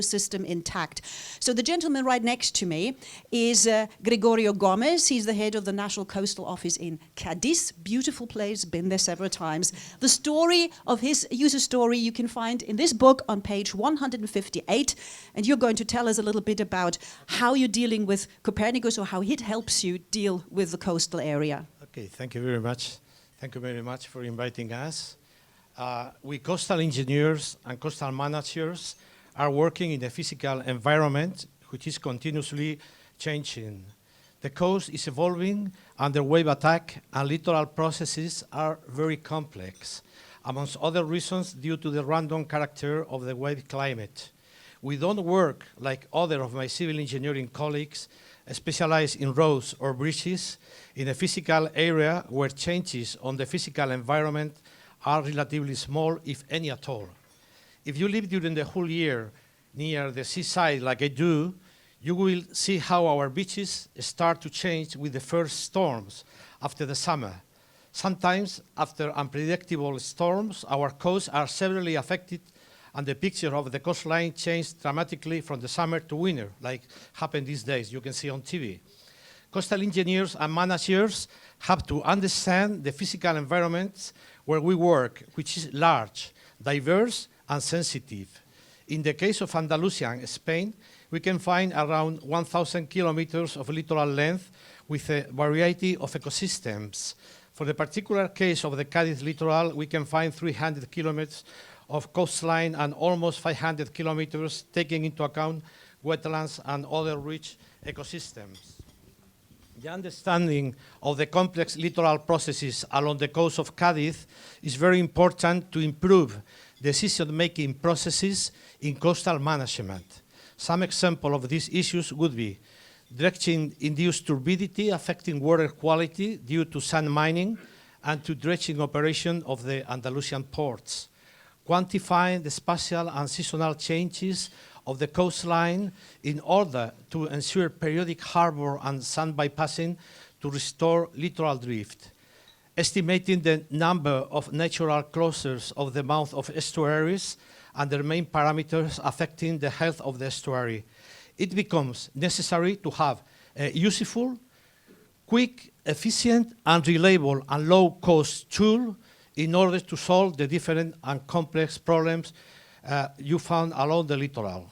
intact. So the gentleman right next to me is Gregorio Gomez. He's the head of the National Coastal Office in Cadiz. Beautiful place, been there several times. The story of his user story you can find in this book on page 158. And you're going to tell us a little bit about how you're dealing with Copernicus or how it helps you deal with the coastal area. Okay, thank you very much. Thank you very much for inviting us. We coastal engineers and coastal managers are working in a physical environment which is continuously changing. The coast is evolving under wave attack, and littoral processes are very complex, amongst other reasons due to the random character of the wave climate. We don't work like other of my civil engineering colleagues specialized in roads or bridges in a physical area where changes on the physical environment are relatively small, if any at all. If you live during the whole year near the seaside like I do, you will see how our beaches start to change with the first storms after the summer. Sometimes, after unpredictable storms, our coasts are severely affected and the picture of the coastline changed dramatically from the summer to winter, like happened these days, you can see on TV. Coastal engineers and managers have to understand the physical environments where we work, which is large, diverse, and sensitive. In the case of Andalusia, Spain, we can find around 1,000 kilometers of littoral length with a variety of ecosystems. For the particular case of the Cadiz littoral, we can find 300 kilometers of coastline and almost 500 kilometers, taking into account wetlands and other rich ecosystems. The understanding of the complex littoral processes along the coast of Cadiz is very important to improve decision-making processes in coastal management. Some example of these issues would be dredging-induced turbidity affecting water quality due to sand mining and to dredging operation of the Andalusian ports, quantifying the spatial and seasonal changes of the coastline in order to ensure periodic harbor and sand bypassing to restore littoral drift, estimating the number of natural closures of the mouth of estuaries and their main parameters affecting the health of the estuary. It becomes necessary to have a useful, quick, efficient, and reliable and low-cost tool in order to solve the different and complex problems you found along the littoral.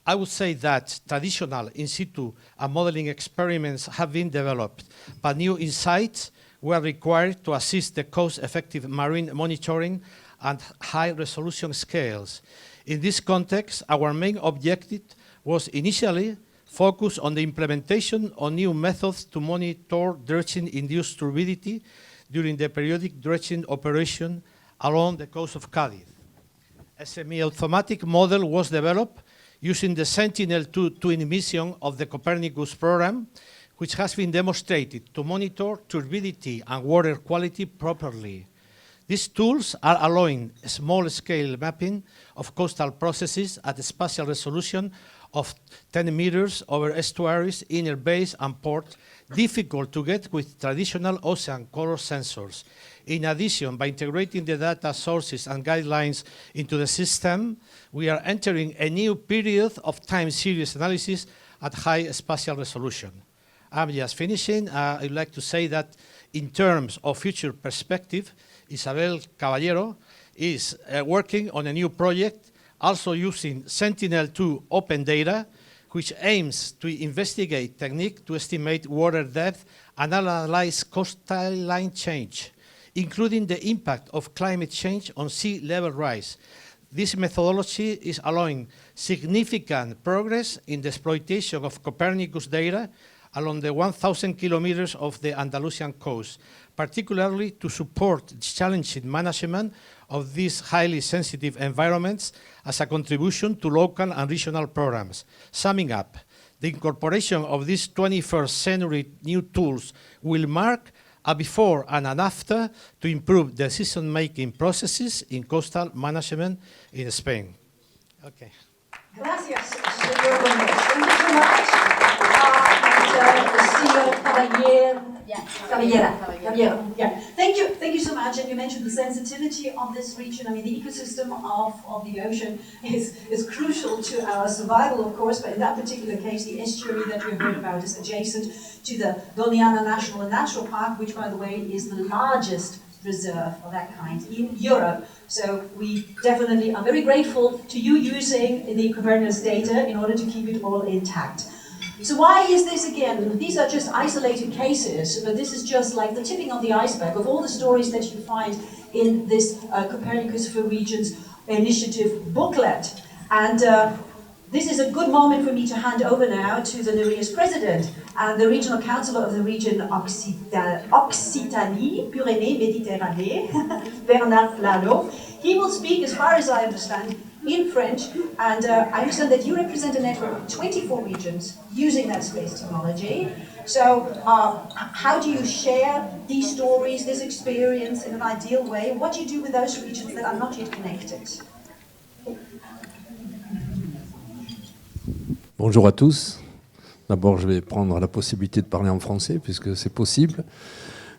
I would say that traditional in situ and modeling experiments have been developed, but new insights were required to assist the cost-effective marine monitoring and high-resolution scales. In this context, our main objective was initially focused on the implementation of new methods to monitor dredging-induced turbidity during the periodic dredging operation along the coast of Cadiz. A semi-automatic model was developed using the Sentinel-2 twin mission of the Copernicus program, which has been demonstrated to monitor turbidity and water quality properly. These tools are allowing small-scale mapping of coastal processes at a spatial resolution of 10 meters over estuaries, inner bays, and port, difficult to get with traditional ocean color sensors. In addition, by integrating the data sources and guidelines into the system, we are entering a new period of time series analysis at high spatial resolution. I'm just finishing. I'd like to say that in terms of future perspective, Isabel Caballero is working on a new project, also using Sentinel-2 open data, which aims to investigate technique to estimate water depth and analyze coastline change. including the impact of climate change on sea level rise. This methodology is allowing significant progress in the exploitation of Copernicus data along the 1,000 kilometers of the Andalusian coast, particularly to support challenging management of these highly sensitive environments as a contribution to local and regional programs. Summing up, the incorporation of these 21st century new tools will mark a before and an after to improve decision-making processes in coastal management in Spain. Okay. Gracias, señor Gómez. Thank you so much. Caballera. Yeah. Thank you so much. And you mentioned the sensitivity of this region. I mean, the ecosystem of the ocean is crucial to our survival, of course, but in that particular case, the estuary that we heard about is adjacent to the Doñana National and Natural Park, which, by the way, is the largest reserve of that kind in Europe. So we definitely are very grateful to you using the Copernicus data in order to keep it all intact. So why is this again? These are just isolated cases, but this is just like the tipping of the iceberg of all the stories that you find in this Copernicus4regions initiative booklet. And this is a good moment for me to hand over now to the NEREUS president and the regional councillor of the region Occitanie, Pyrénées, Méditerranée, Bernard Plano. He will speak, as far as I understand, in French, and I understand that you represent a network of 24 regions using that space technology. So how do you share these stories, this experience in an ideal way? What do you do with those regions that are not yet connected? Bonjour à tous. D'abord, je vais prendre la possibilité de parler en français, puisque c'est possible.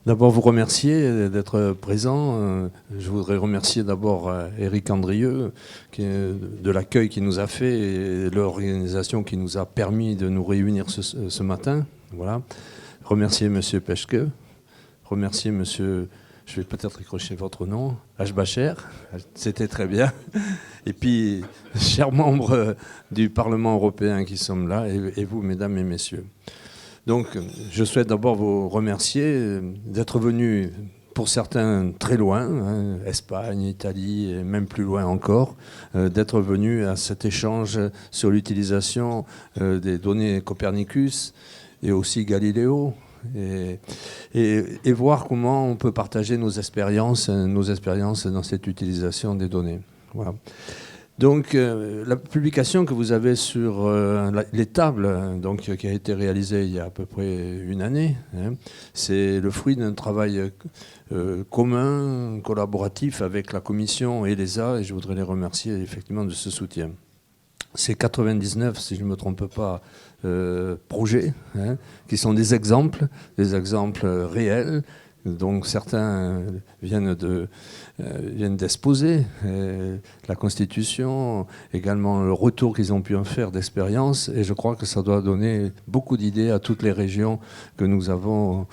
D'abord, vous remercier d'être présent. Je voudrais remercier d'abord Éric Andrieux de l'accueil qu'il nous a fait et l'organisation qui nous a permis de nous réunir ce matin. Voilà. Remercier M. Peschke, remercier M. Je vais peut-être écorcher votre nom, H. C'était très bien. Et puis, chers membres du Parlement européen qui sommes là, et vous, mesdames et messieurs. Donc, je souhaite d'abord vous remercier d'être venus, pour certains très loin, hein, Espagne, Italie, et même plus loin encore, d'être venus à cet échange sur l'utilisation des données Copernicus et aussi Galileo, et voir comment on peut partager nos expériences dans cette utilisation des données. Voilà. Donc, la publication que vous avez sur les tables, donc, qui a été réalisée il y a à peu près une année, hein, c'est le fruit d'un travail commun, collaboratif avec la Commission et l'ESA, et je voudrais les remercier effectivement de ce soutien. C'est 99, si je ne me trompe pas, projets, hein, qui sont des exemples réels. Donc certains viennent d'exposer la Constitution, également le retour qu'ils ont pu en faire d'expérience, et je crois que ça doit donner beaucoup d'idées à toutes les régions que nous avons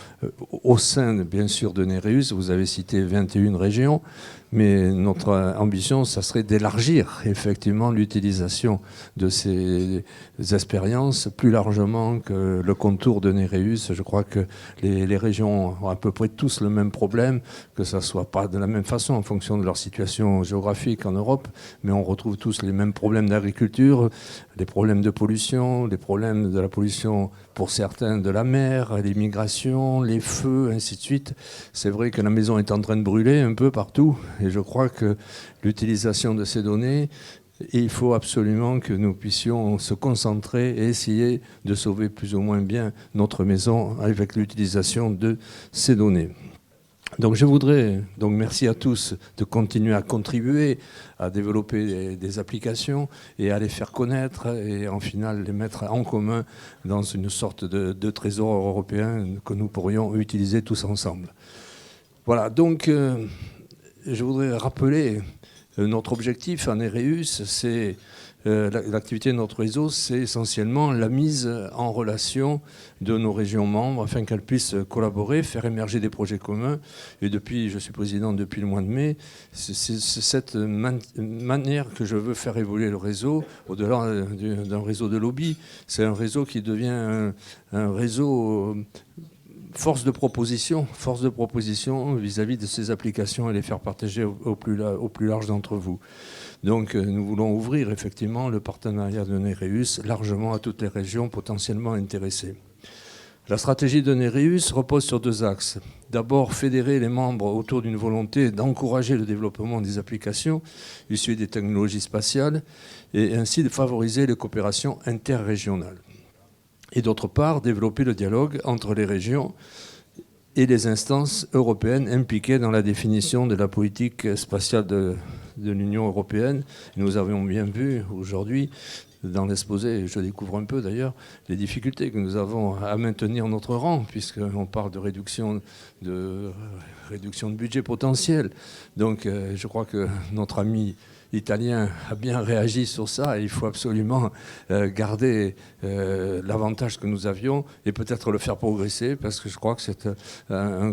au sein, bien sûr, de NEREUS. Vous avez cité 21 régions, mais notre ambition, ça serait d'élargir effectivement l'utilisation de ces expériences plus largement que le contour de NEREUS. Je crois que les régions ont à peu près tous le même problème, que ça ne soit pas de la même façon en fonction de leur situation géographique en Europe, mais on retrouve tous les mêmes problèmes d'agriculture, les problèmes de pollution, les problèmes de la pollution pour certains de la mer, les migrations, les feux, ainsi de suite. C'est vrai que la maison est en train de brûler un peu partout, et je crois que l'utilisation de ces données, il faut absolument que nous puissions se concentrer et essayer de sauver plus ou moins bien notre maison avec l'utilisation de ces données. Donc je voudrais, merci à tous de continuer à contribuer à développer des applications et à les faire connaître et en final les mettre en commun dans une sorte de trésor européen que nous pourrions utiliser tous ensemble. Voilà, donc je voudrais rappeler notre objectif en NEREUS, c'est l'activité de notre réseau, c'est essentiellement la mise en relation de nos régions membres afin qu'elles puissent collaborer, faire émerger des projets communs. Et je suis président depuis le mois de mai, c'est cette manière que je veux faire évoluer le réseau, au-delà d'un réseau de lobby. C'est un réseau qui devient un réseau force de proposition vis-à-vis de ces applications et les faire partager au plus large d'entre vous. Donc nous voulons ouvrir effectivement le partenariat de NEREUS largement à toutes les régions potentiellement intéressées. La stratégie de NEREUS repose sur 2 axes. D'abord, fédérer les membres autour d'une volonté d'encourager le développement des applications issues des technologies spatiales et ainsi de favoriser les coopérations interrégionales. Et d'autre part, développer le dialogue entre les régions et les instances européennes impliquées dans la définition de la politique spatiale de l'Union européenne. Nous avons bien vu aujourd'hui, dans l'exposé, je découvre un peu d'ailleurs, les difficultés que nous avons à maintenir notre rang, puisqu'on parle de réduction de budget potentiel. Donc je crois que notre ami italien a bien réagi sur ça et il faut absolument garder l'avantage que nous avions et peut-être le faire progresser parce que je crois que c'est un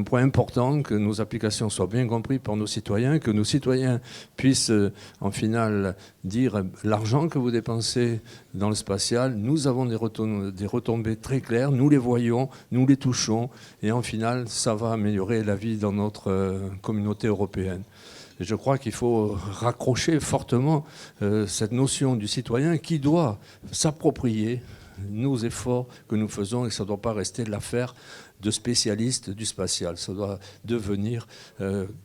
point important que nos applications soient bien comprises par nos citoyens, que nos citoyens puissent en finale dire l'argent que vous dépensez dans le spatial, nous avons des retombées très claires, nous les voyons, nous les touchons et en finale ça va améliorer la vie dans notre communauté européenne. Et je crois qu'il faut raccrocher fortement cette notion du citoyen qui doit s'approprier nos efforts que nous faisons et ça ne doit pas rester l'affaire de spécialistes du spatial. Ça doit devenir,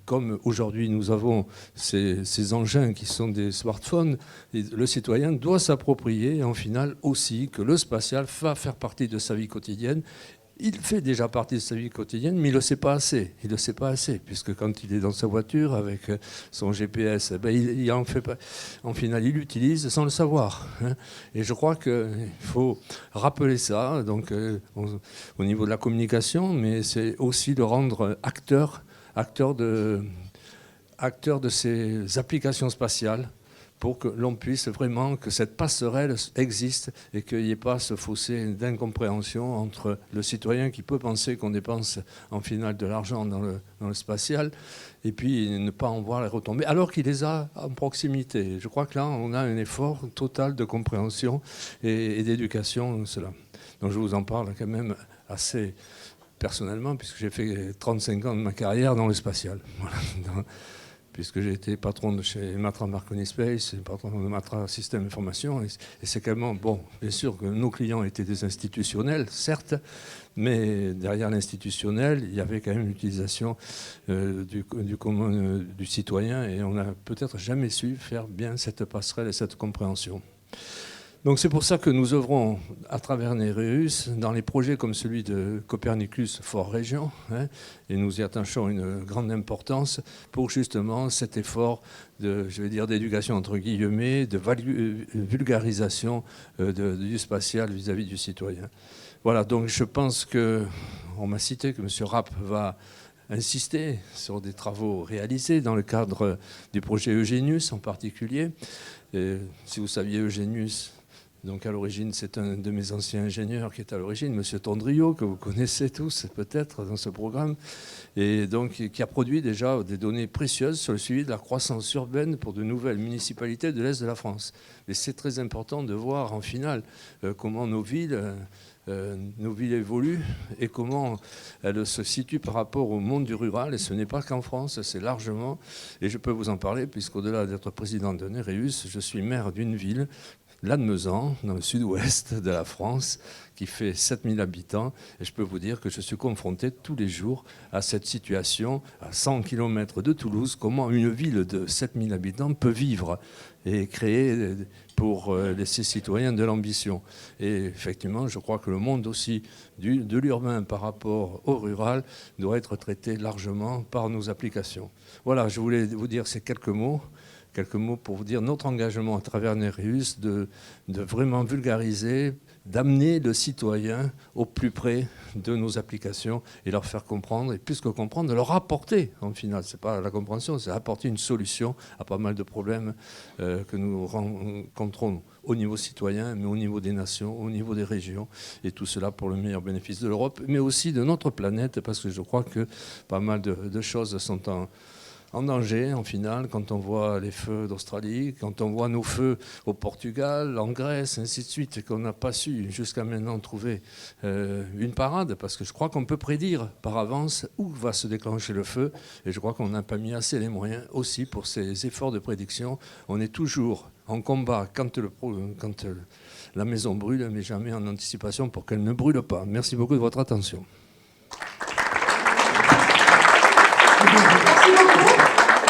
comme aujourd'hui nous avons ces engins qui sont des smartphones, le citoyen doit s'approprier en finale aussi que le spatial va faire partie de sa vie quotidienne. Il fait déjà partie de sa vie quotidienne, mais il ne le sait pas assez. Il ne le sait pas assez, puisque quand il est dans sa voiture avec son GPS, il en fait pas. En final, il l'utilise sans le savoir. Et je crois qu'il faut rappeler ça, donc, au niveau de la communication, mais c'est aussi de rendre acteur de ces applications spatiales, pour que l'on puisse vraiment, que cette passerelle existe et qu'il n'y ait pas ce fossé d'incompréhension entre le citoyen qui peut penser qu'on dépense en finale de l'argent dans le spatial et puis ne pas en voir les retombées, alors qu'il les a en proximité. Je crois que là, on a un effort total de compréhension et d'éducation de cela. Donc je vous en parle quand même assez personnellement, puisque j'ai fait 35 ans de ma carrière dans le spatial. Voilà. Puisque j'ai été patron de chez Matra Marconi Space, patron de Matra Système d'Information. Et c'est quand même, bon, bien sûr que nos clients étaient des institutionnels, certes, mais derrière l'institutionnel, il y avait quand même l'utilisation du citoyen et on n'a peut-être jamais su faire bien cette passerelle et cette compréhension. Donc c'est pour ça que nous œuvrons à travers NEREUS dans les projets comme celui de Copernicus4regions, et nous y attachons une grande importance pour justement cet effort d'éducation entre guillemets, de vulgarisation du spatial vis-à-vis du citoyen. Voilà, donc je pense on m'a cité que M. Rapp va insister sur des travaux réalisés dans le cadre du projet Eugenius en particulier. Et si vous saviez, Eugenius, donc à l'origine, c'est un de mes anciens ingénieurs qui est à l'origine, M. Tondrio, que vous connaissez tous peut-être dans ce programme, et donc qui a produit déjà des données précieuses sur le suivi de la croissance urbaine pour de nouvelles municipalités de l'Est de la France. Et c'est très important de voir en finale comment nos villes évoluent et comment elles se situent par rapport au monde du rural. Et ce n'est pas qu'en France, c'est largement, et je peux vous en parler, puisqu'au-delà d'être président de NEREUS, je suis maire d'une ville, Lannemezan, dans le sud-ouest de la France, qui fait 7000 habitants. Et je peux vous dire que je suis confronté tous les jours à cette situation, à 100 km de Toulouse, comment une ville de 7000 habitants peut vivre et créer pour ses citoyens de l'ambition. Et effectivement, je crois que le monde aussi de l'urbain par rapport au rural doit être traité largement par nos applications. Voilà, je voulais vous dire ces quelques mots pour vous dire notre engagement à travers NEREUS de vraiment vulgariser, d'amener le citoyen au plus près de nos applications et leur faire comprendre, et plus que comprendre, de leur apporter, en final, c'est pas la compréhension, c'est apporter une solution à pas mal de problèmes que nous rencontrons au niveau citoyen, mais au niveau des nations, au niveau des régions, et tout cela pour le meilleur bénéfice de l'Europe, mais aussi de notre planète, parce que je crois que pas mal de choses sont en danger, en finale, quand on voit les feux d'Australie, quand on voit nos feux au Portugal, en Grèce, ainsi de suite, et qu'on n'a pas su jusqu'à maintenant trouver une parade, parce que je crois qu'on peut prédire par avance où va se déclencher le feu, et je crois qu'on n'a pas mis assez les moyens aussi pour ces efforts de prédiction. On est toujours en combat quand la maison brûle, mais jamais en anticipation pour qu'elle ne brûle pas. Merci beaucoup de votre attention. Merci beaucoup,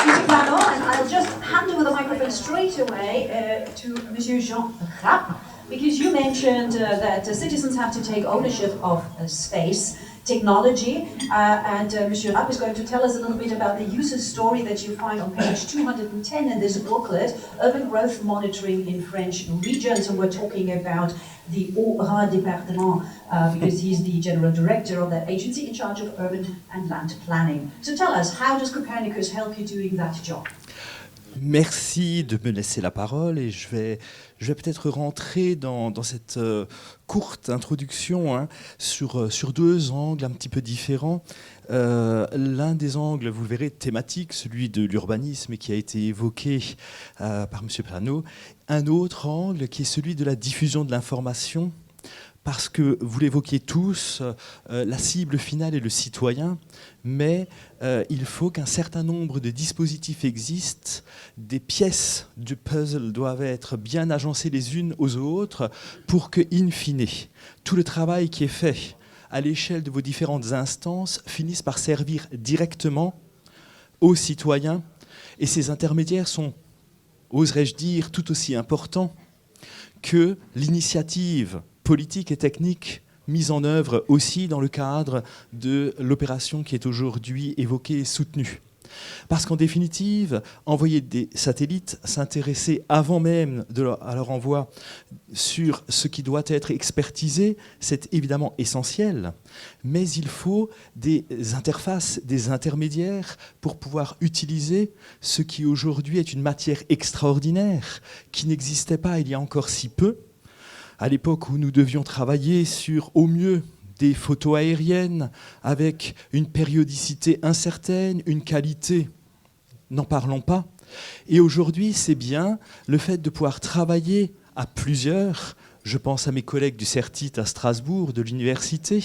Monsieur Plano, and I'll just hand over the microphone straight away to Monsieur Jean Rapp, because you mentioned that citizens have to take ownership of space technology, and Monsieur Rapp is going to tell us a little bit about the user story that you find on page 210 in this booklet, Urban Growth Monitoring in French Regions, and we're talking about the Haut-Rhin département, because he's the general director of that agency in charge of urban and land planning. So tell us, how does Copernicus help you doing that job? Merci de me laisser la parole et je vais peut-être rentrer dans cette courte introduction sur deux angles un petit peu différents. L'un des angles, vous le verrez, thématique, celui de l'urbanisme qui a été évoqué par M. Plano. Un autre angle qui est celui de la diffusion de l'information, parce que vous l'évoquiez tous, la cible finale est le citoyen, mais il faut qu'un certain nombre de dispositifs existent, des pièces du puzzle doivent être bien agencées les unes aux autres pour que, in fine, tout le travail qui est fait à l'échelle de vos différentes instances finisse par servir directement aux citoyens. Et ces intermédiaires sont, oserais-je dire, tout aussi importants que l'initiative politique et technique mise en œuvre aussi dans le cadre de l'opération qui est aujourd'hui évoquée et soutenue. Parce qu'en définitive, envoyer des satellites, s'intéresser avant même à leur envoi sur ce qui doit être expertisé, c'est évidemment essentiel, mais il faut des interfaces, des intermédiaires pour pouvoir utiliser ce qui aujourd'hui est une matière extraordinaire, qui n'existait pas il y a encore si peu, à l'époque où nous devions travailler sur, au mieux, des photos aériennes avec une périodicité incertaine, une qualité, n'en parlons pas. Et aujourd'hui, c'est bien le fait de pouvoir travailler à plusieurs. Je pense à mes collègues du CERTIT à Strasbourg, de l'université.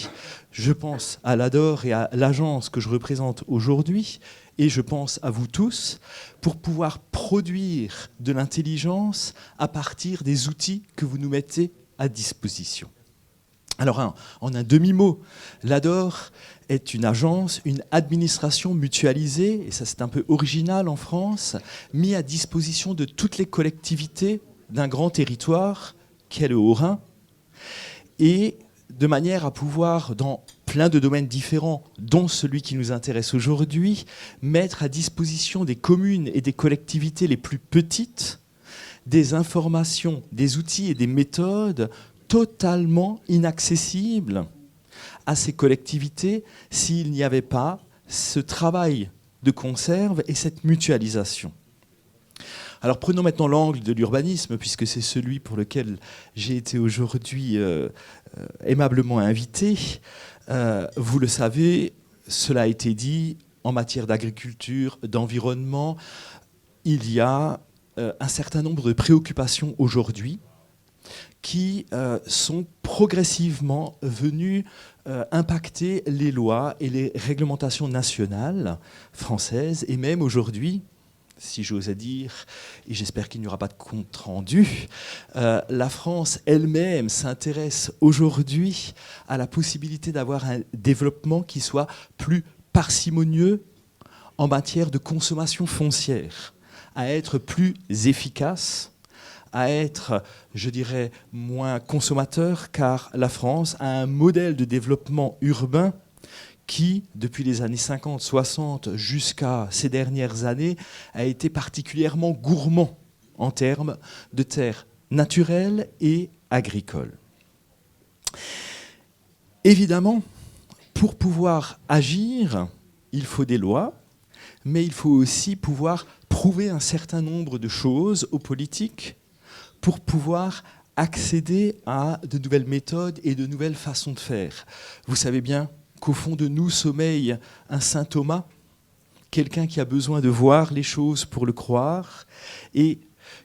Je pense à l'ADOR et à l'agence que je représente aujourd'hui. Et je pense à vous tous, pour pouvoir produire de l'intelligence à partir des outils que vous nous mettez à disposition. Alors, en un demi-mot, l'ADOR est une agence, une administration mutualisée, et ça c'est un peu original en France, mis à disposition de toutes les collectivités d'un grand territoire qu'est le Haut-Rhin, et de manière à pouvoir, dans plein de domaines différents, dont celui qui nous intéresse aujourd'hui, mettre à disposition des communes et des collectivités les plus petites des informations, des outils et des méthodes totalement inaccessibles à ces collectivités s'il n'y avait pas ce travail de conserve et cette mutualisation. Alors prenons maintenant l'angle de l'urbanisme, puisque c'est celui pour lequel j'ai été aujourd'hui aimablement invité. Vous le savez, cela a été dit, en matière d'agriculture, d'environnement, il y a un certain nombre de préoccupations aujourd'hui qui sont progressivement venues impacter les lois et les réglementations nationales françaises, et même aujourd'hui, si j'osais dire, et j'espère qu'il n'y aura pas de compte-rendu, la France elle-même s'intéresse aujourd'hui à la possibilité d'avoir un développement qui soit plus parcimonieux en matière de consommation foncière, à être plus efficace, à être, je dirais, moins consommateur, car la France a un modèle de développement urbain qui, depuis les années 50-60 jusqu'à ces dernières années, a été particulièrement gourmand en termes de terres naturelles et agricoles. Évidemment, pour pouvoir agir, il faut des lois, mais il faut aussi pouvoir prouver un certain nombre de choses aux politiques pour pouvoir accéder à de nouvelles méthodes et de nouvelles façons de faire. Vous savez bien qu'au fond de nous sommeille un saint Thomas quelqu'un qui a besoin de voir les choses pour le croire, et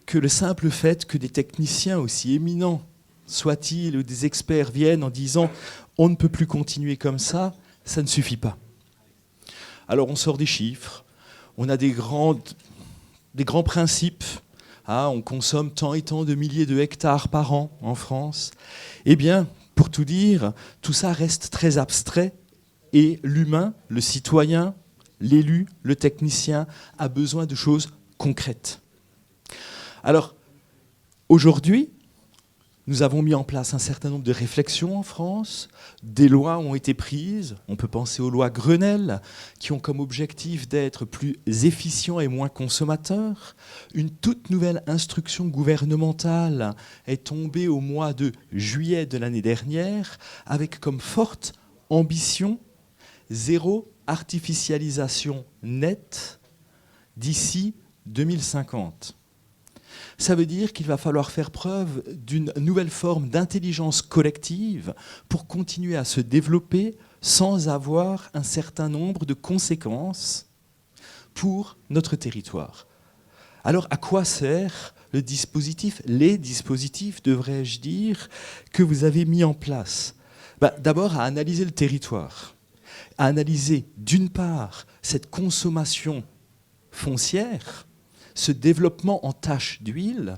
que le simple fait que des techniciens aussi éminents soient-ils ou des experts viennent en disant « on ne peut plus continuer comme ça », ça ne suffit pas. Alors on sort des chiffres, on a des grands principes. On consomme tant et tant de milliers de hectares par an en France. Eh bien, pour tout dire, tout ça reste très abstrait et l'humain, le citoyen, l'élu, le technicien a besoin de choses concrètes. Alors, aujourd'hui, nous avons mis en place un certain nombre de réflexions en France, des lois ont été prises, on peut penser aux lois Grenelle, qui ont comme objectif d'être plus efficients et moins consommateurs. Une toute nouvelle instruction gouvernementale est tombée au mois de juillet de l'année dernière, avec comme forte ambition zéro artificialisation nette d'ici 2050. Ça veut dire qu'il va falloir faire preuve d'une nouvelle forme d'intelligence collective pour continuer à se développer sans avoir un certain nombre de conséquences pour notre territoire. Alors, à quoi sert le dispositif, les dispositifs, devrais-je dire, que vous avez mis en place ? D'abord, à analyser le territoire, à analyser, d'une part, cette consommation foncière, ce développement en tache d'huile,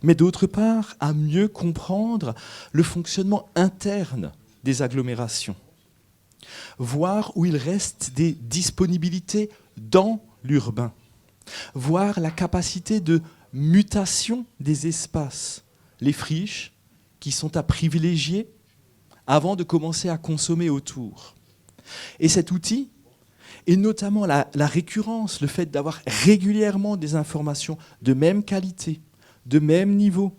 mais d'autre part, à mieux comprendre le fonctionnement interne des agglomérations. Voir où il reste des disponibilités dans l'urbain. Voir la capacité de mutation des espaces, les friches qui sont à privilégier avant de commencer à consommer autour. Et cet outil, et notamment la récurrence, le fait d'avoir régulièrement des informations de même qualité, de même niveau,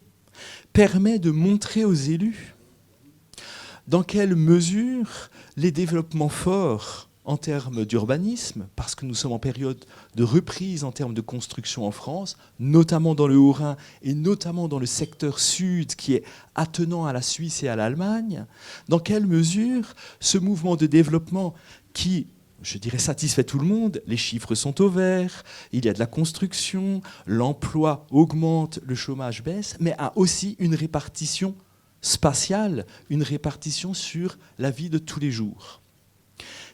permet de montrer aux élus dans quelle mesure les développements forts en termes d'urbanisme, parce que nous sommes en période de reprise en termes de construction en France, notamment dans le Haut-Rhin et notamment dans le secteur sud qui est attenant à la Suisse et à l'Allemagne, dans quelle mesure ce mouvement de développement qui, je dirais, satisfait tout le monde, les chiffres sont au vert, il y a de la construction, l'emploi augmente, le chômage baisse, mais a aussi une répartition spatiale, une répartition sur la vie de tous les jours.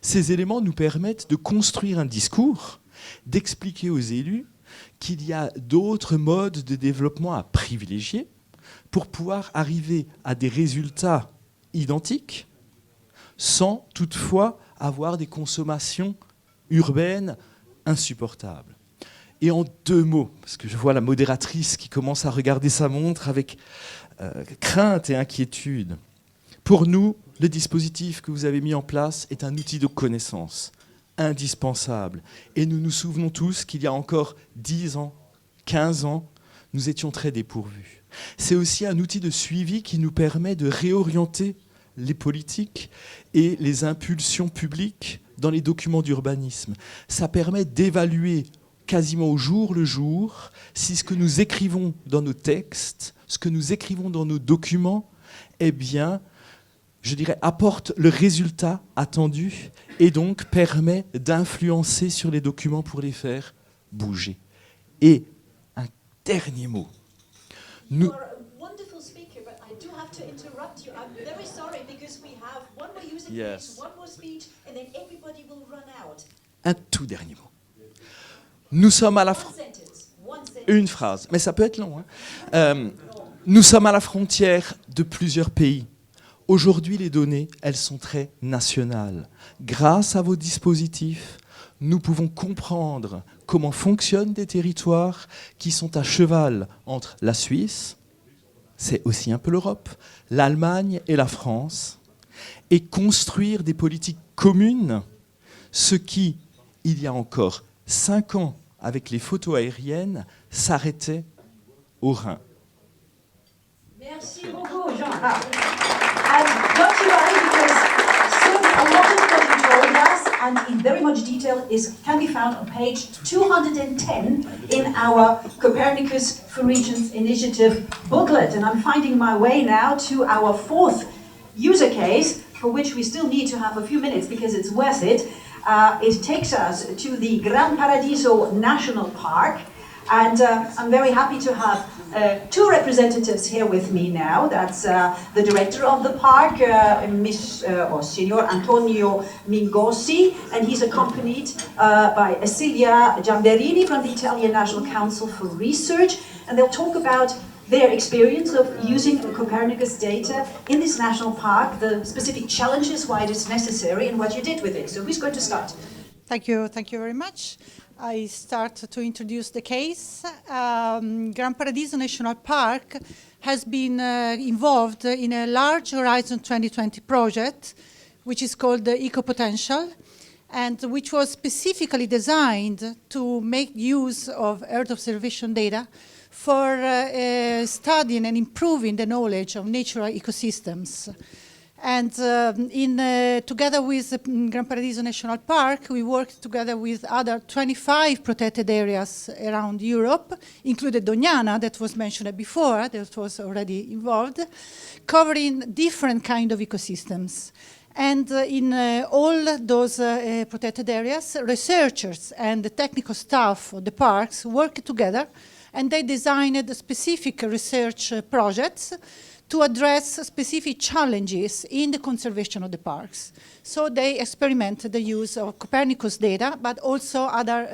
Ces éléments nous permettent de construire un discours, d'expliquer aux élus qu'il y a d'autres modes de développement à privilégier pour pouvoir arriver à des résultats identiques sans toutefois avoir des consommations urbaines insupportables. Et en 2 mots, parce que je vois la modératrice qui commence à regarder sa montre avec crainte et inquiétude. Pour nous, le dispositif que vous avez mis en place est un outil de connaissance indispensable. Et nous nous souvenons tous qu'il y a encore 10 ans, 15 ans, nous étions très dépourvus. C'est aussi un outil de suivi qui nous permet de réorienter les politiques et les impulsions publiques dans les documents d'urbanisme. Ça permet d'évaluer quasiment au jour le jour si ce que nous écrivons dans nos textes, ce que nous écrivons dans nos documents, eh bien, je dirais, apporte le résultat attendu et donc permet d'influencer sur les documents pour les faire bouger. Et un dernier mot. Nous... Un tout dernier mot. Nous sommes à la une phrase, mais ça peut être long. Nous sommes à la frontière de plusieurs pays. Aujourd'hui, les données, elles sont très nationales. Grâce à vos dispositifs, nous pouvons comprendre comment fonctionnent des territoires qui sont à cheval entre la Suisse, c'est aussi un peu l'Europe, l'Allemagne et la France, et construire des politiques communes, ce qui, il y a encore 5 ans, avec les photos aériennes, s'arrêtait au Rhin. Merci beaucoup, Jean. And don't you worry, because soon a lot of what you told us, and in very much detail, can be found on page 210 in our Copernicus4regions initiative booklet. And I'm finding my way now to our 4th user case, for which we still need to have a few minutes because it's worth it. It takes us to the Gran Paradiso National Park. And I'm very happy to have two representatives here with me now. That's the director of the park, Signor Antonio Mingosi, and he's accompanied by Silvia Giamberini from the Italian National Council for Research, and they'll talk about their experience of using Copernicus data in this national park, the specific challenges, why it is necessary, and what you did with it. So who's going to start? Thank you very much. I start to introduce the case. Gran Paradiso National Park has been involved in a large Horizon 2020 project, which is called the Eco Potential, and which was specifically designed to make use of Earth observation data for studying and improving the knowledge of natural ecosystems. And together with Gran Paradiso National Park, we worked together with other 25 protected areas around Europe, including Doñana, that was mentioned before, that was already involved, covering different kind of ecosystems. And in all those protected areas, researchers and the technical staff of the parks worked together, and they designed specific research projects to address specific challenges in the conservation of the parks. So they experimented the use of Copernicus data, but also other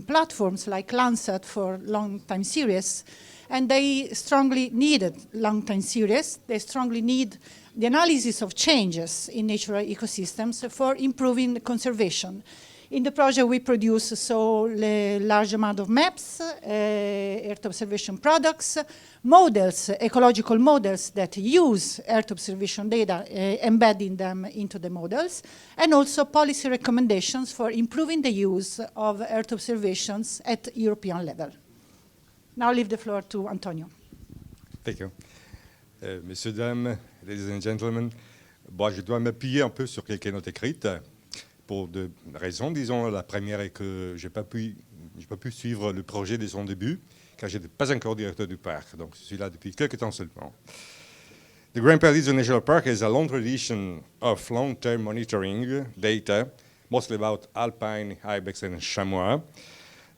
platforms like Landsat for long time series. And they strongly needed long time series. They strongly need the analysis of changes in natural ecosystems for improving conservation. In the project, we produce a large amount of maps, Earth observation products, models, ecological models that use Earth observation data, embedding them into the models, and also policy recommendations for improving the use of Earth observations at European level. Now I leave the floor to Antonio. Thank you. Messieurs, dames, ladies and gentlemen, bon, je dois m'appuyer un peu sur quelques notes écrites. Pour deux raisons, disons. La première est que je n'ai pas pu suivre le projet dès son début, car je n'étais pas encore directeur du parc. Donc, je suis là depuis quelques temps seulement. The Gran Paradiso National Park has a long tradition of long-term monitoring data, mostly about alpine, ibex, and chamois.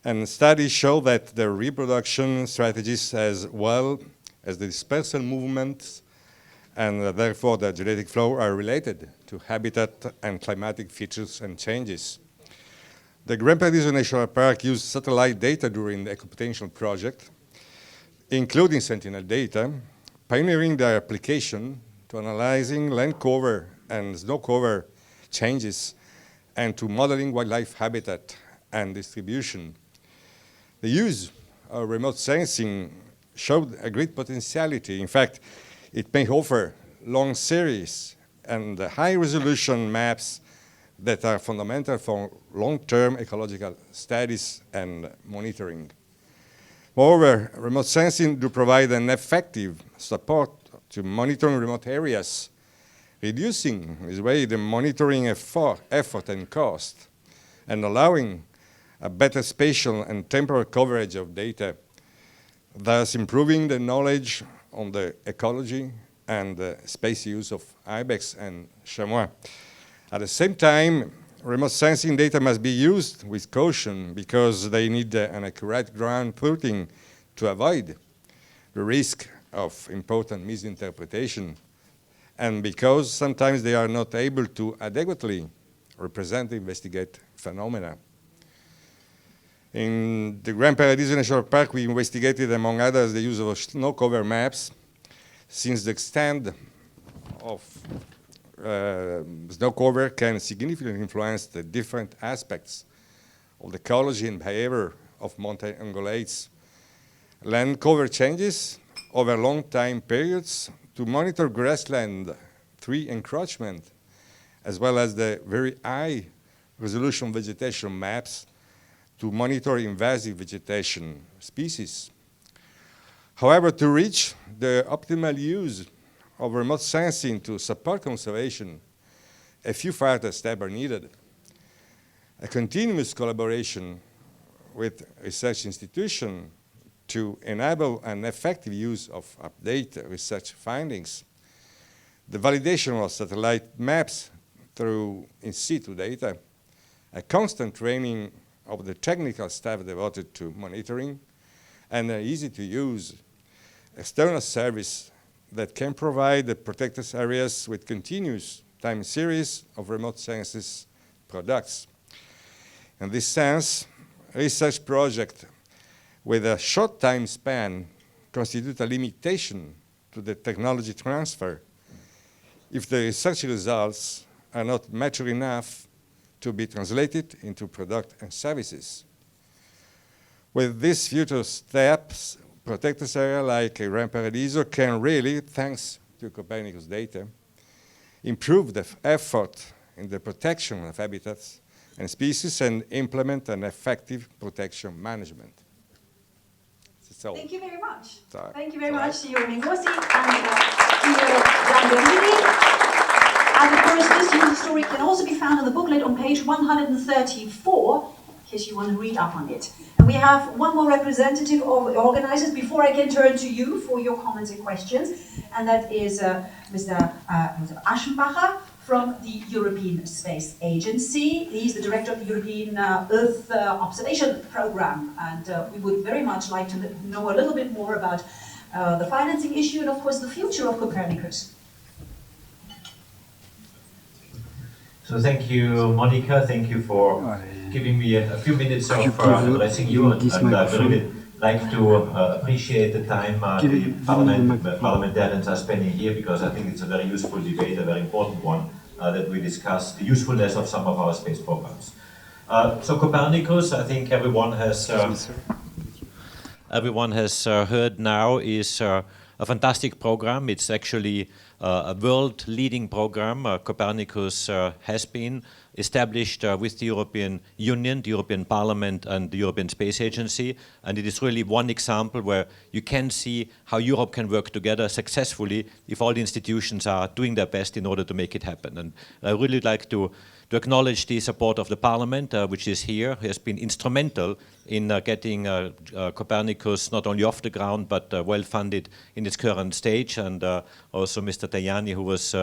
And studies show that the reproduction strategies, as well as the dispersal movements, and therefore the genetic flow, are related to habitat and climatic features and changes. The Gran Paradiso National Park used satellite data during the Ecopotential project, including Sentinel data, pioneering their application to analyzing land cover and snow cover changes and to modeling wildlife habitat and distribution. The use of remote sensing showed a great potentiality. In fact, it may offer long series and high-resolution maps that are fundamental for long-term ecological studies and monitoring. Moreover, remote sensing do provide an effective support to monitoring remote areas, reducing, in this way, the monitoring effort and cost, and allowing a better spatial and temporal coverage of data, thus improving the knowledge on the ecology and the space use of ibex and chamois. At the same time, remote sensing data must be used with caution because they need an accurate ground truthing to avoid the risk of important misinterpretation, and because sometimes they are not able to adequately represent and investigate phenomena. In the Gran Paradiso National Park, we investigated, among others, the use of snow cover maps, since the extent of snow cover can significantly influence the different aspects of the ecology and behavior of mountain ungulates. Land cover changes over long time periods to monitor grassland tree encroachment, as well as the very high resolution vegetation maps to monitor invasive vegetation species. However, to reach the optimal use of remote sensing to support conservation, a few further steps are needed. A continuous collaboration with research institutions to enable an effective use of update research findings. The validation of satellite maps through in situ data, a constant training of the technical staff devoted to monitoring, and an easy-to-use external service that can provide the protected areas with continuous time series of remote sciences products. In this sense, research projects with a short time span constitute a limitation to the technology transfer if the research results are not mature enough to be translated into product and services. With these future steps, protected area like Gran Paradiso can really, thanks to Copernicus data, improve the effort in the protection of habitats and species and implement an effective protection management. So, Thank you very much. Sorry. Thank you very much, Signor Mingosi and Signor Gamberini. And of course, this user story can also be found in the booklet on page 134, in case you want to read up on it. And we have one more representative of the organizers before I can turn to you for your comments and questions, and that is Mr. Aschenbacher from the European Space Agency. He's the director of the European Earth Observation Program, and we would very much like to know a little bit more about the financing issue and, of course, the future of Copernicus. So thank you, Monica. Thank you for giving me a few minutes of addressing you, and I really like to appreciate the time the parliamentarians are spending here, because I think it's a very useful debate, a very important one, that we discuss the usefulness of some of our space programs. So Copernicus, I think everyone has heard now, is a fantastic program. It's actually a world-leading program. Copernicus has been established with the European Union, the European Parliament and the European Space Agency, and it is really one example where you can see how Europe can work together successfully if all the institutions are doing their best in order to make it happen. And I really like to acknowledge the support of the Parliament, which is here, has been instrumental in getting Copernicus not only off the ground, but well funded in its current stage. And also Mr. Tajani, who was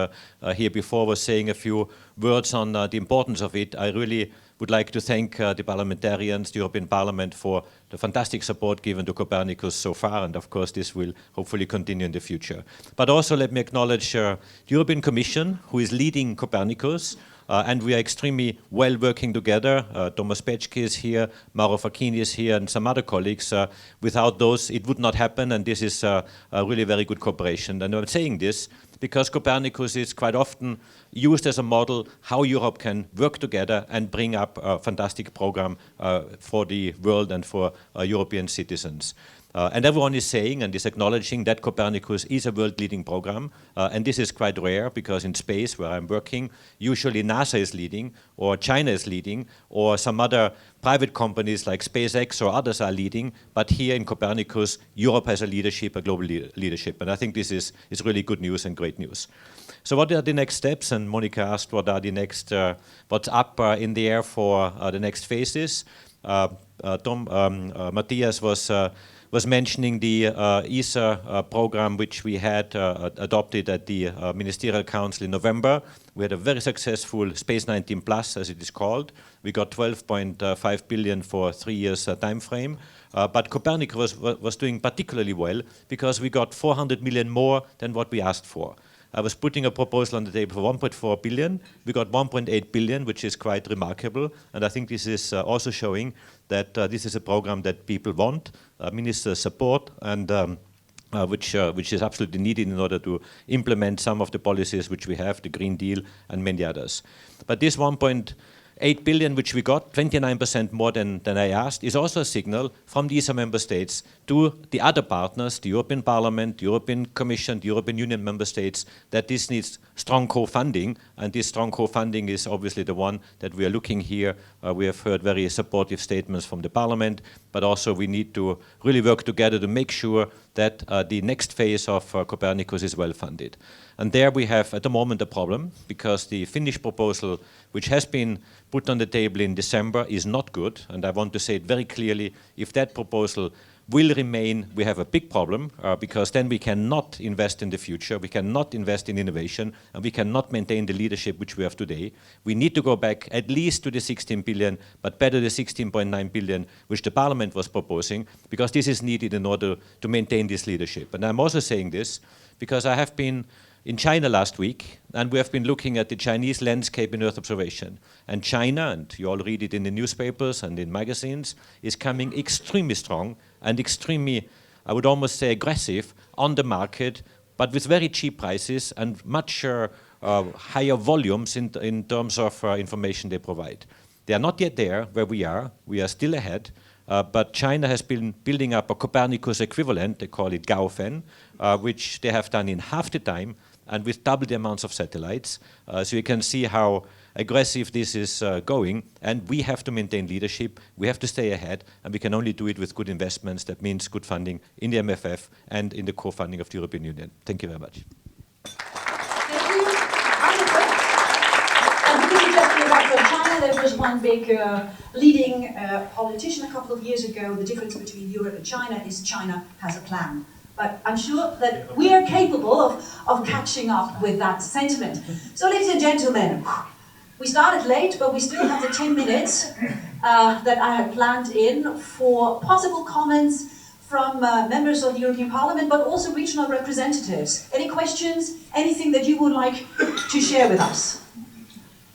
here before, was saying a few words on the importance of it. I really would like to thank the parliamentarians, the European Parliament, for the fantastic support given to Copernicus so far, and of course this will hopefully continue in the future. But also let me acknowledge the European Commission, who is leading Copernicus, and we are extremely well working together. Thomas Peczky is here, Mauro Facchini is here, and some other colleagues. Without those, it would not happen, and this is a really very good cooperation. And I'm saying this because Copernicus is quite often used as a model how Europe can work together and bring up a fantastic program for the world and for European citizens. And everyone is saying and is acknowledging that Copernicus is a world-leading program, and this is quite rare, because in space, where I'm working, usually NASA is leading, or China is leading, or some other private companies like SpaceX or others are leading, but here in Copernicus, Europe has a leadership, a global leadership, and I think this is really good news and great news. So what are the next steps? And Monica asked what are the next, what's up in the air for the next phases. Matthias was mentioning the ESA program, which we had adopted at the Ministerial Council in November. We had a very successful Space 19 Plus, as it is called. We got 12.5 billion for 3 years time frame. But Copernicus was doing particularly well, because we got 400 million more than what we asked for. I was putting a proposal on the table for 1.4 billion. We got 1.8 billion, which is quite remarkable. And I think this is also showing that this is a program that people want, ministers support, and which is absolutely needed in order to implement some of the policies which we have, the Green Deal and many others. But this 1.8 billion, which we got, 29% more than I asked, is also a signal from the ESA member states to the other partners, the European Parliament, the European Commission, the European Union member states, that this needs strong co-funding, and this strong co-funding is obviously the one that we are looking here. We have heard very supportive statements from the Parliament, but also we need to really work together to make sure that the next phase of Copernicus is well funded. And there we have at the moment a problem, because the Finnish proposal, which has been put on the table in December, is not good, and I want to say it very clearly. If that proposal will remain, we have a big problem because then we cannot invest in the future, we cannot invest in innovation, and we cannot maintain the leadership which we have today. We need to go back at least to the 16 billion, but better the 16.9 billion which the Parliament was proposing, because this is needed in order to maintain this leadership. And I'm also saying this because I have been in China last week, and we have been looking at the Chinese landscape in Earth observation. And China, and you all read it in the newspapers and in magazines, is coming extremely strong and extremely, I would almost say, aggressive on the market, but with very cheap prices and much higher volumes in terms of information they provide. They are not yet there where we are still ahead, but China has been building up a Copernicus equivalent, they call it Gaofen, which they have done in half the time, and with double the amounts of satellites. So you can see how aggressive this is going, and we have to maintain leadership, we have to stay ahead, and we can only do it with good investments. That means good funding in the MFF and in the co-funding of the European Union. Thank you very much. About China, there was one big leading politician a couple of years ago. The difference between Europe and China is China has a plan. But I'm sure that we are capable of catching up with that sentiment. So, ladies and gentlemen, we started late, but we still have the 10 minutes that I had planned in for possible comments from members of the European Parliament, but also regional representatives. Any questions? Anything that you would like to share with us?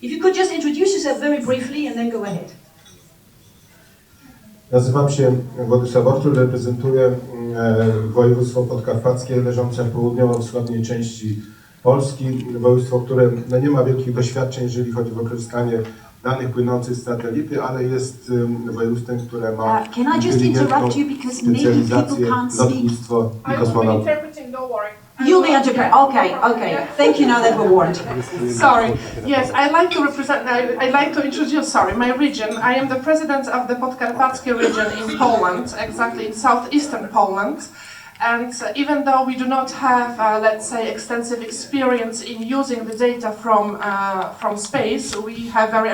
If you could just introduce yourself very briefly and then go ahead. Nazywam się Władysław Ortul, reprezentuję województwo podkarpackie leżące w południowo-wschodniej części Polski. Województwo, które nie ma wielkich doświadczeń, jeżeli chodzi o wykorzystanie danych płynących z satelity, ale jest województwem, które ma inteligentną specjalizację lotnictwo i kosmonautykę. You'll be interpreting. Okay. Thank you. Now that we're warned. Sorry. Yes, I'd like to represent. I'd like to introduce. My region. I am the president of the Copernicus4regions region in Poland, exactly in southeastern Poland. And even though we do not have, let's say, extensive experience in using the data from space, we have very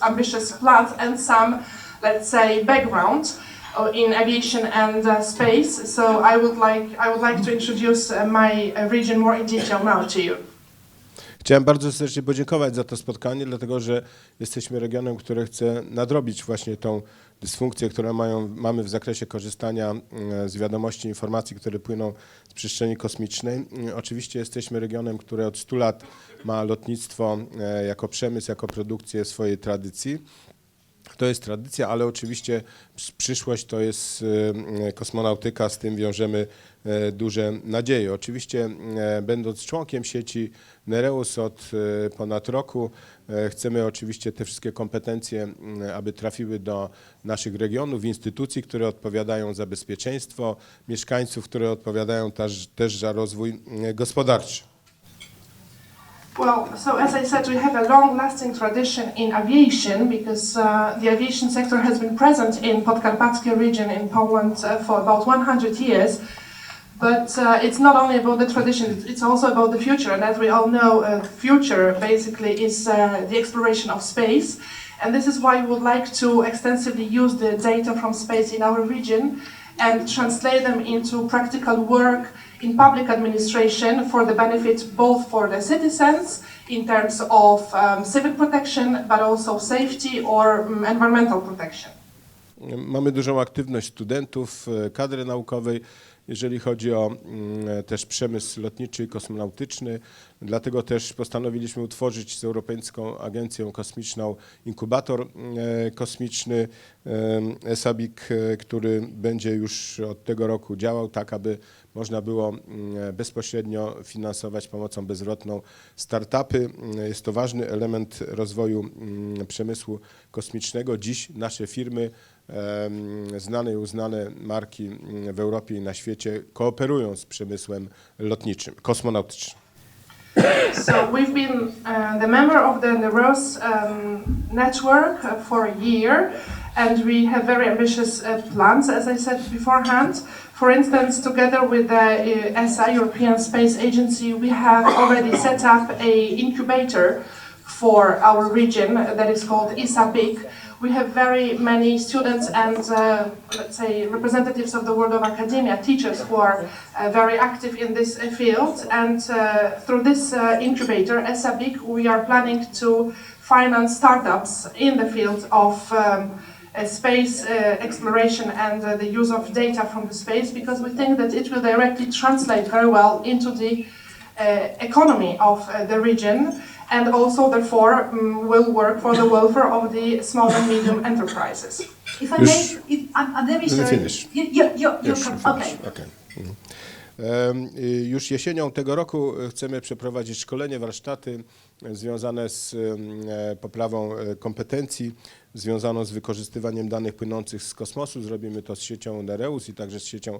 ambitious plans and some, let's say, background in aviation and space. So I would like to introduce my region more in detail now to you. Chciałem bardzo serdecznie podziękować za to spotkanie, dlatego że jesteśmy regionem, który chce nadrobić właśnie tą dysfunkcję, którą mamy w zakresie korzystania z wiadomości, informacji, które płyną z przestrzeni kosmicznej. Oczywiście jesteśmy regionem, który od 100 lat ma lotnictwo jako przemysł, jako produkcję swojej tradycji. To jest tradycja, ale oczywiście przyszłość to jest kosmonautyka, z tym wiążemy duże nadzieje. Oczywiście będąc członkiem sieci NEREUS od ponad roku, chcemy oczywiście te wszystkie kompetencje, aby trafiły do naszych regionów, instytucji, które odpowiadają za bezpieczeństwo mieszkańców, które odpowiadają też za rozwój gospodarczy. Well, so as I said, we have a long-lasting tradition in aviation because the aviation sector has been present in Podkarpackie region in Poland for about 100 years. But it's not only about the tradition, it's also about the future. And as we all know, the future basically is the exploration of space. And this is why we would like to extensively use the data from space in our region and translate them into practical work in public administration for the benefit both for the citizens in terms of civic protection, but also safety or environmental protection. Mamy dużą aktywność studentów, kadry naukowej, jeżeli chodzi o też przemysł lotniczy i kosmonautyczny. Dlatego też postanowiliśmy utworzyć z Europejską Agencją Kosmiczną inkubator kosmiczny ESABIC, który będzie już od tego roku działał tak, aby można było bezpośrednio finansować pomocą bezwzględną startupy. Jest to ważny element rozwoju przemysłu kosmicznego. Dziś nasze firmy, znane i uznane marki w Europie i na świecie kooperują z przemysłem lotniczym, kosmonautycznym. So we've been the member of the NEREUS network for a year, and we have very ambitious plans, as I said beforehand. For instance, together with the ESA, European Space Agency, we have already set up an incubator for our region that is called ESABIC, we have very many students and, let's say, representatives of the world of academia, teachers who are very active in this field. And through this incubator, ESABIC, we are planning to finance startups in the field of space exploration and the use of data from the space, because we think that it will directly translate very well into the economy of the region, and also therefore will work for the welfare of the small and medium enterprises. If I may, I'm very sorry. Finish. Okay. Już jesienią tego roku chcemy przeprowadzić szkolenie, warsztaty związane z poprawą kompetencji, związaną z wykorzystywaniem danych płynących z kosmosu. Zrobimy to z siecią NEREUS i także z siecią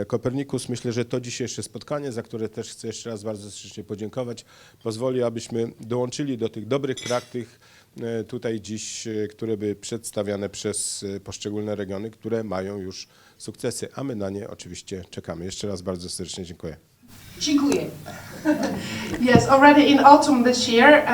Copernicus. Myślę, że to dzisiejsze spotkanie, za które też chcę jeszcze raz bardzo serdecznie podziękować, pozwoli, abyśmy dołączyli do tych dobrych praktyk tutaj dziś, które były przedstawiane przez poszczególne regiony, które mają już sukcesy, a my na nie oczywiście czekamy. Jeszcze raz bardzo serdecznie dziękuję. Dziękuję. Yes, already in autumn this year,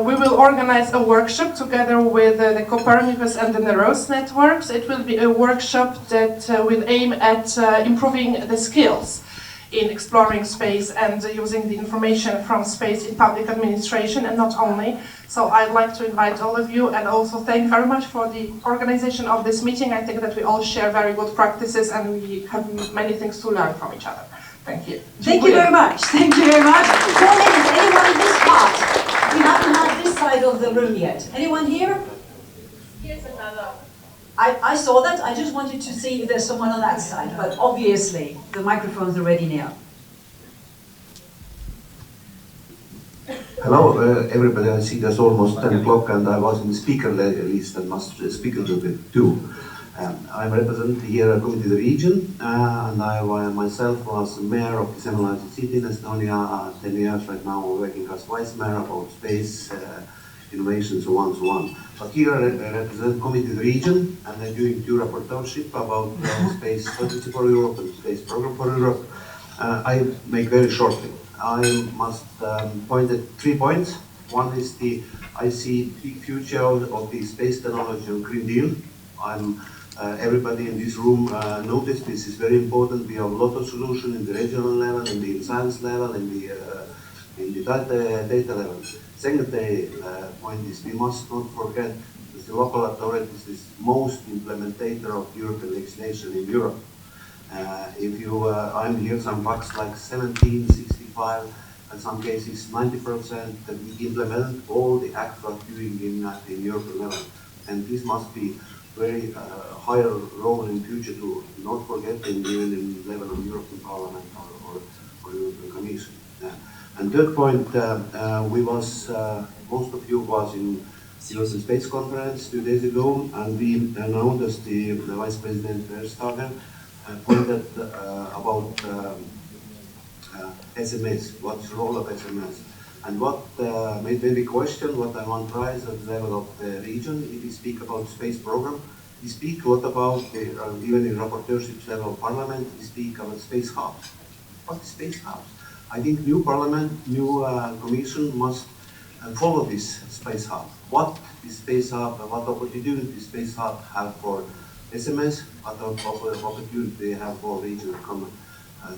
we will organize a workshop together with the Copernicus and the NEREUS networks. It will be a workshop that will aim at improving the skills in exploring space and using the information from space in public administration, and not only. So I'd like to invite all of you and also thank very much for the organization of this meeting. I think that we all share very good practices and we have many things to learn from each other. Thank you. Thank you very much. Thank you very much. 4 minutes. Anyone in this part? We haven't had this side of the room yet. Anyone here? Here's another. I saw that. I just wanted to see if there's someone on that side, but obviously the microphones are ready now. Hello, everybody. I see there's almost 10 o'clock and I was in the speaker list and must speak a little bit too. I'm representing here a committee of the region and I myself was mayor of the Semmelweise city in Estonia 10 years right now, working as vice mayor about space, innovation, so on. But here I represent committee of the region and I'm doing two rapporteurship about space strategy for Europe and space program for Europe. I make very shortly. I must point at 3 points. One is I see big future of the space technology and Green Deal. Everybody in this room noticed this is very important. We have a lot of solutions in the regional level, in the science level, in the data level. Second point is we must not forget that the local authorities is most implementator of European legislation in Europe. I'm here some facts like 1765, in some cases 90% that we implement all the acts we are doing in European level. And this must be very higher role in future to not forget even in level of European Parliament or European Commission. And third point, most of you was in the European Space Conference 2 days ago, and we announced the Vice President Verstappen pointed about SMS, what's the role of SMS. And what made me question what I want to rise at the level of the region, if we speak about space program, we speak a lot about, even in rapporteurships level of parliament, we speak about space hubs. What is space hubs? I think new parliament, new commission must follow this space hub. What is space hub, what opportunity space hub have for SMS, what opportunity they have for regional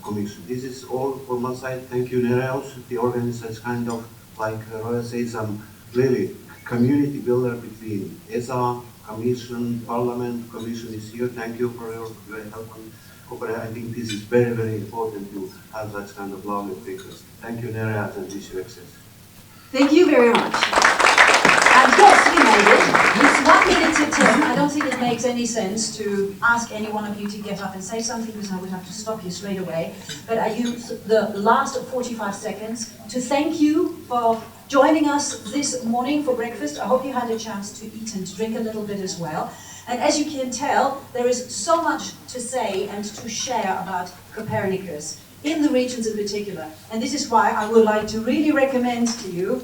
commission. This is all from my side. Thank you, NEREUS. The organization is kind of, like Roya says, some really community builder between ESA, Commission, Parliament. Commission is here. Thank you for your help and cooperation. I think this is very, very important to have that kind of lovely figures. Thank you, NEREUS, and wish you access. Thank you very much. And yes, we made it. It's 1 minute to 10. I don't think it makes any sense to ask any one of you to get up and say something because I would have to stop you straight away. But I use the last 45 seconds to thank you for joining us this morning for breakfast. I hope you had a chance to eat and to drink a little bit as well. And as you can tell, there is so much to say and to share about Copernicus, in the regions in particular. And this is why I would like to really recommend to you,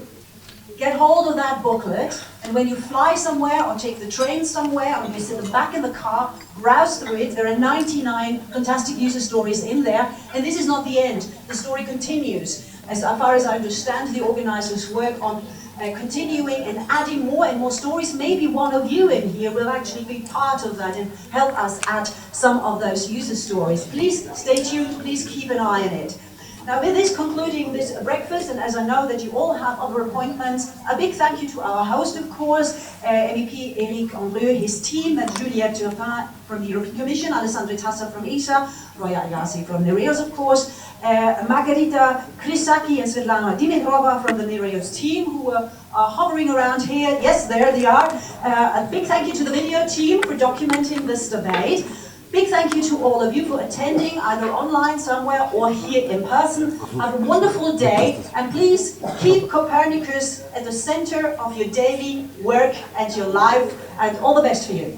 get hold of that booklet, and when you fly somewhere or take the train somewhere or you sit back in the car, browse through it. There are 99 fantastic user stories in there, and this is not the end. The story continues. As far as I understand, the organizers work on continuing and adding more and more stories. Maybe one of you in here will actually be part of that and help us add some of those user stories. Please stay tuned, please keep an eye on it. Now with this concluding this breakfast, and as I know that you all have other appointments, a big thank you to our host, of course, MEP Eric Andrieux, his team, and Juliette Turpin from the European Commission, Alessandro Tassa from ESA, Roya Agassi from NEREUS, of course, Margarita Krisaki and Svetlana Dimitrova from the NEREUS team, who are hovering around here. Yes, there they are. A big thank you to the video team for documenting this debate. Big thank you to all of you for attending, either online somewhere or here in person. Have a wonderful day, and please keep Copernicus at the center of your daily work and your life, and all the best for you.